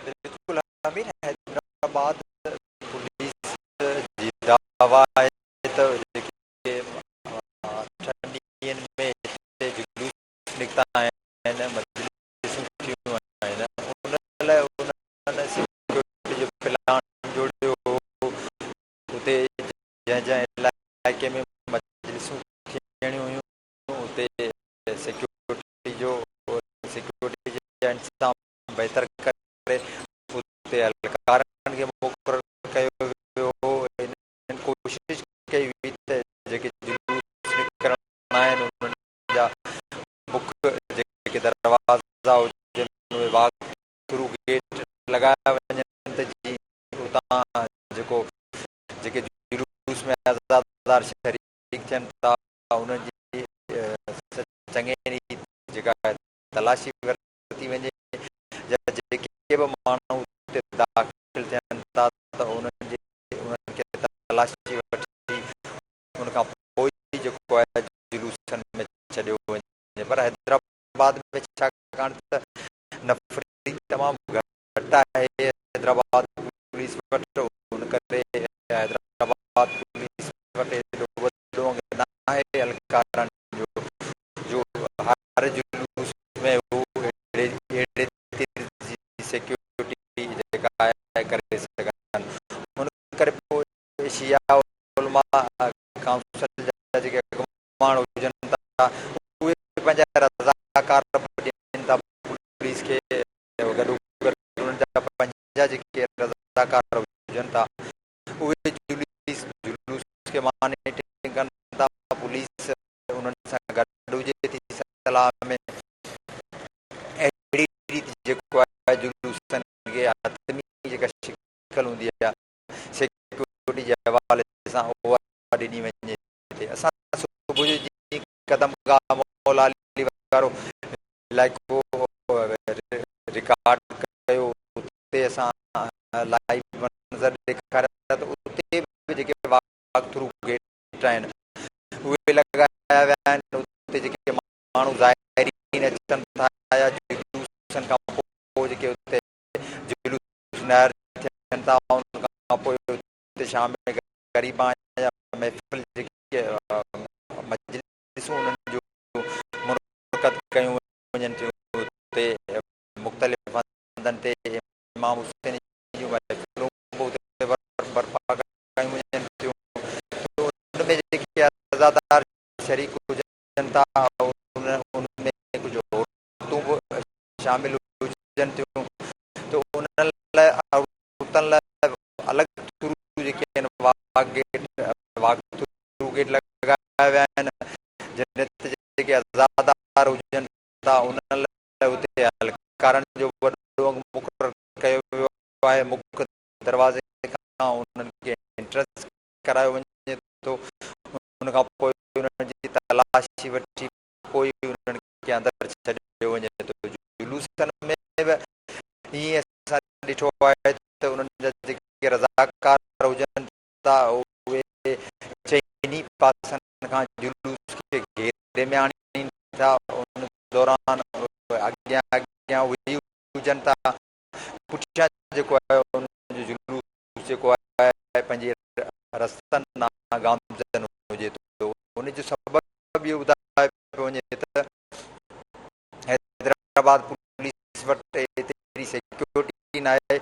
बिल्कुल अमीर, हैदराबाद पुलिस जी दावा आहे त जेके ठंडीअ में हिते जुलूस निकिता आहिनि, मजलिसूं थियूं आहिनि, उन लाइ उन्हनि सिक्योरिटी जो प्लान जोड़ियो हो। उते जंहिं इलाइक़े में मजलिसूं थियणियूं हुयूं उते सिक्योरिटी जो इंतज़ाम बहितर करे उते एहलकारनि खे मुक़ररु कयो वियो हो। इन्हनि कोशिशि कई हुई त जेके जुलूस निकिरणा आहिनि उन्हनि जा मुख जेके दरवाज़ा हुजनि उहे वाक थ्रू गेट लॻाया वञनि त जीअं उतां जेके जुलूस में आज़ादार शरीक थियनि था उन्हनि जी चङे रीति जेका तलाशी वरिती वञे, या जेके बि माण्हू उते दाख़िल थियनि था त उन्हनि खे तलाशी वठी उन खां पोइ जेको आहे जुलूसनि में छॾियो वञे। पर हैदराबाद में छाकाणि त नफ़री तमामु घटि आहे हैदराबाद पुलिस वटि, उन करे हैदराबाद पुलिस वटि एॾो वॾो न आहे एहलकारनि जो हर जुलूस में हू अहिड़े सिक्योरिटी जेका आहे करे सघनि। उन करे पोइ शिया उलमा काउंसिल जा जेके अॻुवाण हुजनि था उहे पंहिंजा रज़ाकार ॾियनि था पुलिस खे, गॾो गॾु उन्हनि जा पंहिंजा जेके रज़ाकार हुजनि था उहे जुलूस खे मॉनिटरिंग कनि था। पुलिस उन्हनि सां गॾु हुजे थी सलाह में, अहिड़ी रीति जेको आहे जुलूसनि खे हथमी जेका शिकल हूंदी आहे सिक्योरिटी जे हवाले सां उहा ॾिनी वञे थी। असां सुबुह जो जीअं कदमगाह मौला अली वारो इलाइक़ो रिकॉर्ड कयो, उते असां लाइव मंज़र ॾेखारिया त उते बि जेके वाक थ्रू गेट आहिनि उहे लॻाया विया आहिनि। उते जेके माण्हू ज़ाहिरीन अचनि था या जुलूसनि खां पोइ जेके उते जुलूस नायर थियनि था उन खां पोइ उते शाम में ग़रीबा या महफ़िल जेके मजलिसूं उन्हनि जो मुनक़द कयूं वञनि थियूं। उते मुख़्तलिफ़ हंधनि ते इमाम हुसैन जूं महफ़िलूं बर्पा कयूं वञनि थियूं। उन में जेके आज़ादार शरीक हुजनि था उनमें कुझु औरतूं बि शामिल हुजनि थियूं, त उन्हनि लाइ औरतुनि लाइ अलॻि थ्रू जेके आहिनि वाक थ्रू गेट लॻाया विया आहिनि, जिन अज़ादार हुजनि था उन्हनि लाइ उते एहलकारनि जो वॾो मुक़ररु कयो वियो आहे। मुख्य दरवाज़े खां उन्हनि खे एंट्रेंस करायो वञे थो। उन खां पोइ उन्हनि जी तलाशी वठी पोइ उन्हनि खे अंदरि छॾियो वञे थो। जुलूसनि में बि हीअं असां ॾिठो आहे त उन्हनि जा जेके रज़ाकार हुजनि था उहे चइनी पासनि खां जुलूस खे घेरे में आणीनि था। उन दौरान अॻियां अॻियां उहे हुजनि था, पुठियां जेको आहे उनजो जुलूस जेको आहे पंहिंजे रस्तनि नागामज़न हुजे थो। उनजो सबबु इहो ॿुधायो पियो वञे त हैदराबाद पुलिस वटि एतिरी सिक्योरिटी न आहे।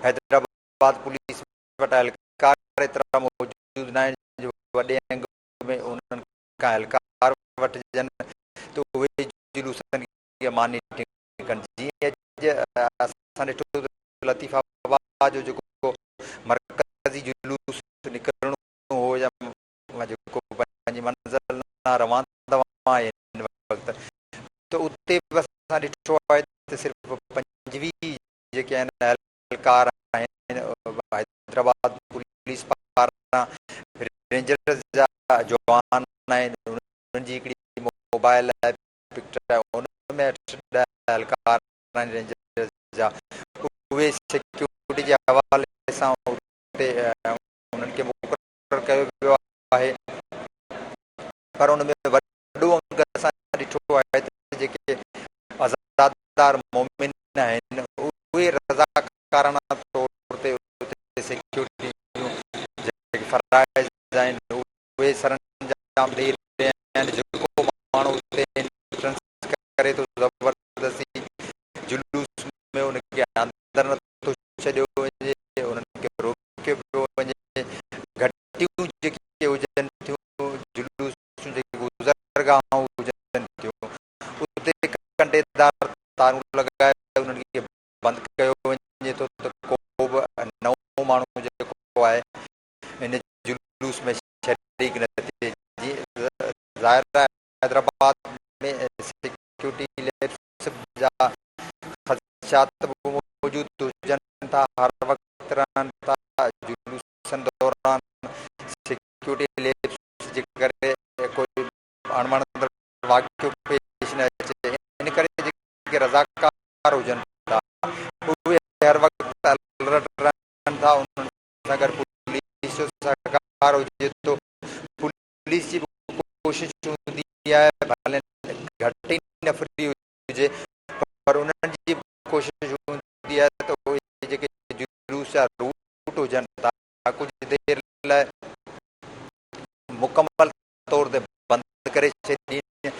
हैदराबाद पुलिस वटि एहलकार एतिरा मौजूदु न आहिनि जो वॾे अंग में उन्हनि खां एहलकार वठिजनि त उहे जुलूसनि खे मॉनिटरिंग कनि। जीअं असां ॾिठो लतीफ़ाबाद जो जेको मरकज़ी जुलूस निकिरणो हो या जेको पंहिंजी मंज़िल रवाना आहे हिन वक़्तु, त उते बि असां ॾिठो आहे त सिर्फ़ु 25 जेके आहिनि एहलकार आहिनि हैदराबाद पुलिस पारां रेंजर्स जा जवान आहिनि। उन्हनि जी हिकिड़ी मोबाइल आहे पिक्चर आहे, उन में 8 एहलकार आहिनि रेंजर्स जा। उहे सिक्योरिटी जे हवाले सां उते उन्हनि खे मुक़ररु कयो वियो आहे। पर उन में वॾो अंग असां ॾिठो आहे त जेके अज़ादार मोमिन आहिनि उहे रज़ाकाराना तौर ते उते सिक्योरिटी जेके फ़राइज़ आहिनि उहे सरअंजाम ॾेई रहिया आहिनि। जेको माण्हू उते एंट्रेंस करे थो ज़बरदस्ती जुलूस में उनखे अंदरि नथो छॾियो वञे, उन्हनि खे रोकियो पियो वञे। घटियूं जेके हुजनि थियूं जुलूस जेके गुज़रगाहूं हुजनि थियूं उते कंडेदार तारूं लॻाए उन्हनि खे बंदि कयो वञे थो त को बि नओं माण्हू जेको आहे इन जुलूस में शरीक न थिए। जीअं ज़ाहिर आहे हैदराबाद में सिक्योरिटी लैब्स जा ख़दशात बि मौजूदु हुजनि था, हर वक़्तु रहनि था। जुलूसनि दौरान सिक्योरिटी लैब्स जे करे कोई अणवणंदड़ वाक़ियो पेश न अचे। इन करे जेके रज़ाकार हुजनि था उहे हर वक़्तु अलर्ट रहनि था। उन्हनि सां गॾु पुलिस जो सहकार हुजे थो। पुलिस जी कोशिशि हूंदी आहे भले घटि ई नफ़री हुजे पर उन्हनि जी कोशिशि हूंदी आहे त उहे जेके जुलूस जा रूट हुजनि था कुझु देरि लाइ मुकमल तौर ते बंदि करे छॾीनि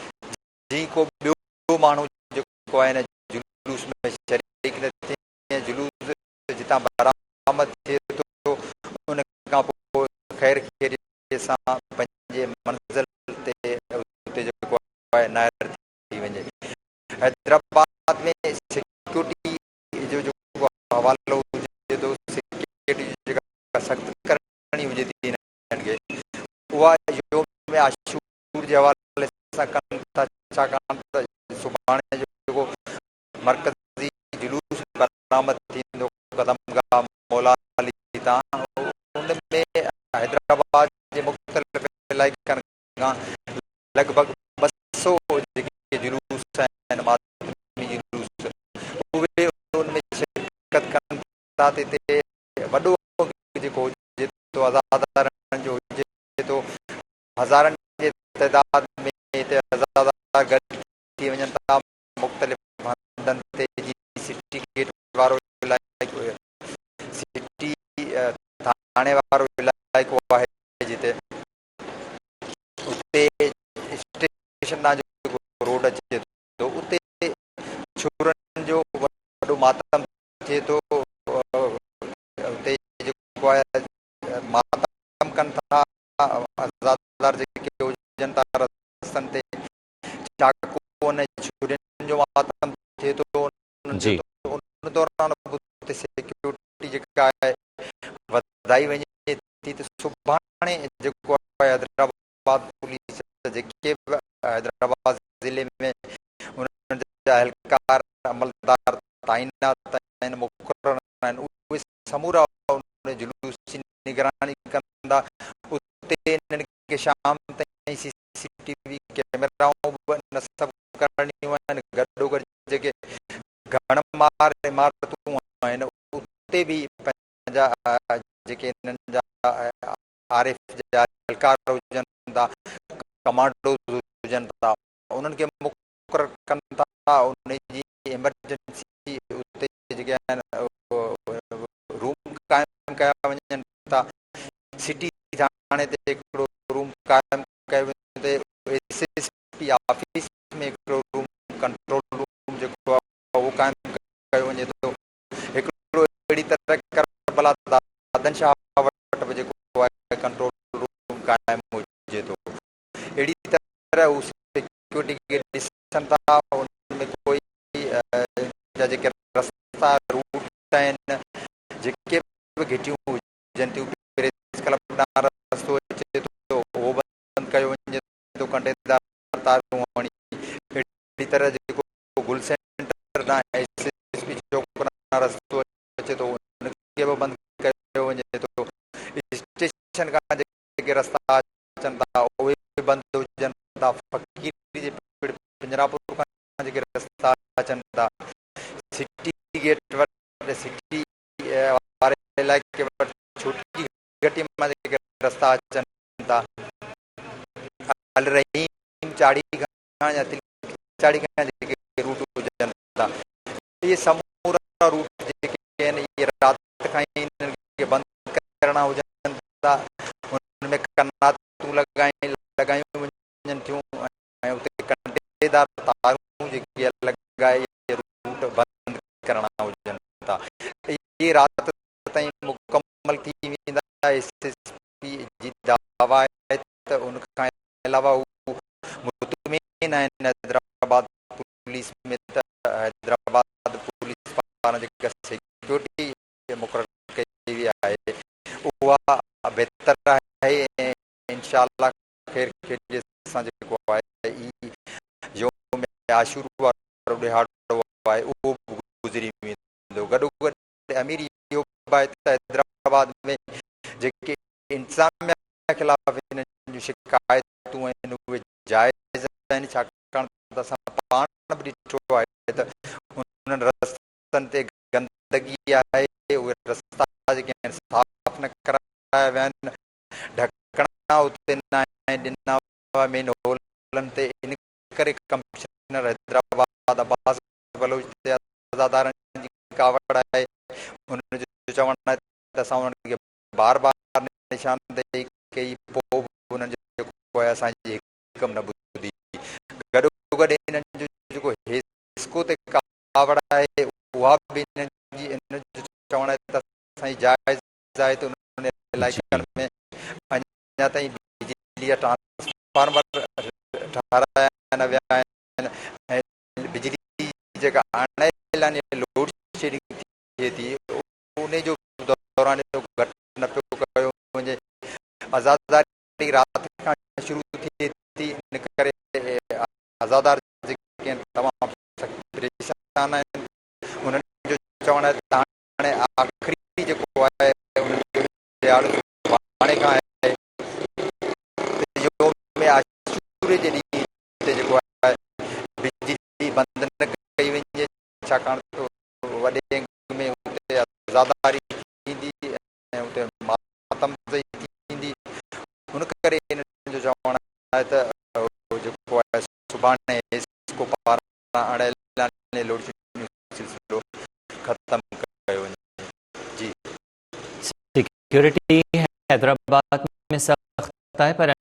जीअं को ॿियो माण्हू जेको आहे हिन जुलूस में शरीक न थिए। जुलूस जितां बरामद थिए थो उन खां पोइ ख़ैर ख़ैरीअ सां पंहिंजे मंज़िल ते उते जेको आहे नायर थी वञे। हैदराबाद में सिक्योरिटी जो जेको हवालो हुजे थो, सिक्योरिटी जेका सख़्तु करणी हुजे थी हिननि खे, उहा योम आशूर जे हवाले सां कनि था। छाकाणि त सुभाणे जेको मरकज़ी जुलूस बरामद थींदो कदमगाह मौला अली तां, उन में हैदराबाद जे मुख़्तलिफ़ इलाइक़नि खां लॻभॻि 200 जेके जुलूस आहिनि मातमी जुलूस उहे उन में शिरकत कनि था। हिते वॾो जेको हुजे थो अज़ादारनि जो हुजे थो, हज़ारनि जे तइदाद में हिते अज़ादार गॾु थी वञनि था। मुख़्तलिफ़ हंधनि ते जीअं सिटी गेट वारो इलाइक़ो, सिटी थाणे वारो इलाइक़ो आहे जिते उते स्टेशन जो रोड अचे थो उते छोरनि जो वॾो मातम थिए थो। उते जेको आहे मातम कनि था अज़ादार जेके हुजनि था रस्तनि ते, चाकूअ छुरियुनि जो मातम थिए थो उन्हनि जो। जी उन दौरान उते सिक्योरिटी जेका आहे वधाई वञे थी। त सुभाणे जेको आहे हैदराबाद पुलिस जेके बि हैदराबाद सरकार अमलदार तैनात आहिनि, मुक़रर आहिनि, उहे समूरा उन जुलूस जी निगरानी कंदा। उते इन्हनि खे शाम ताईं CCTV कैमराऊं बि नस्ब करणियूं आहिनि। गॾोगॾु जेके घणमार इमारतूं आहिनि उते बि पंहिंजा जेके इन्हनि जा RF जा एहलकार हुजनि था, कमांडोज हुजनि था, उन्हनि खे मुक़रर कनि था। उन जी एमरजेंसी उते जेके आहिनि रूम क़ाइमु कया वञनि था। सिटी थाणे ते हिकिड़ो रूम क़ाइमु कयो वञे, SSP ऑफिस में हिकिड़ो रूम, कंट्रोल रूम जेको आहे उहो क़ाइमु कयो वञे थो। हिकिड़ो अहिड़ी तरह करबला दादन शाह वटि बि जेको आहे कंट्रोल रूम क़ाइमु हुजे थो। अहिड़ी तरह उहे सिक्योरिटी खे ॾिसनि था। उनमें कोई जेके रस्ता रूट आहिनि, जेके बि घिटियूं हुजनि थियूं, प्रेस क्लब ॾांहुं रस्तो अचे थो उहो बंदि कयो वञे थो, कंटेदार तारूं हणी। अहिड़ी तरह जेको गुल सेंटर ॾांहुं SSP चौक ॾांहुं रस्तो अचे थो उनखे बि बंदि कयो वञे थो। स्टेशन खां जेके रस्ता अचनि था उहे बि बंदि हुजनि था। फ़कीर जे पिंजरापुर खां जेके रस्ता अचनि था, सिटी गेट वटि, सिटी वारे इलाइक़े वटि छोटी घटी मां जेके रस्ता अचनि था, अल रहीम चाड़ी खां या चाड़ी खां जेके रूट हुजनि था, इहे समूरा रूट जेके आहिनि इहे राति खां ई इन्हनि खे बंदि करणा हुजनि था। उनमें कनातूं लॻायूं वञनि थियूं ऐं उते कंटेदार तारूं जेके लॻाए इहे रूट बंदि करणा हुजनि था। इहे राति ताईं मुकमल थी वेंदा। SSP जी दावा आहे त उनखां अलावा हू मुतमिन आहिनि हैदराबाद पुलिस में त हैदराबाद पुलिस पारां जेका सिक्योरिटी मुक़ररु कई वई आहे उहा बहितर आहे ऐं इंशाअल्लाह ख़ैर खे सां जेको आहे ई योम आशूरा वारो ॾिहाड़ो आहे उहो बि गुज़री वेंदो। गॾोगॾु अमीर इहो बि आहे त हैदराबाद में जेके इंतिज़ामिया ख़िलाफ़ हिननि जूं शिकायतूं आहिनि उहे जाइज़ आहिनि, छाकाणि त असां पाण बि ॾिठो आहे त उन्हनि रस्तनि ते गंदगी आहे, उहे रस्ता जेके आहिनि साफ़ न कराया विया आहिनि, ढकणा उते न ॾिना हुआ मेन होलनि ते। इन करे कमिश्नर हैदराबाद अब्बास बलोच ते अज़ादारनि जी कावड़ आहे। उन्हनि जो चवणु आहे त असां उन्हनि खे बार बार निशानदेही कई, पोइ बि उन्हनि जो जेको आहे असांजी हिकु न ॿुधी। गॾोगॾु इन्हनि जो जेको हिस्को ते कावड़ आहे उहा बि इन्हनि जो चवणु आहे त असांजी जाइज़ आहे। त उन्हनि इलाइक़नि में अञा ताईं बिजली जा ट्रांसफार्मर ठाराया न विया आहिनि ऐं बिजली जेका आणियल आहिनि लोड शेडिंग थिए थी उन जो दौरान घटि न पियो कयो वञे। आज़ादारी राति खां शुरू थिए थी, इन करे आज़ादार जेके आहिनि तमामु परेशान आहिनि। उन्हनि जो चवणु आहे त हाणे आख़िरी जेको आहे उन्हनि जो हाणे खां आहे योम आशूरे जे ॾींहुं ते जेको आहे बिजली बंदि न कई वञे, छाकाणि त वॾे अंग में उते आज़ादारी थींदी ऐं उते मातम थींदी। उन करे हिननि जो चवणु आहे त जेको आहे सुभाणे इसको पारां आणियल लोड शेडिंग सिलसिलो ख़तमु कयो वञे। जी सिक्योरिटी हैदराबाद में सख्त है पर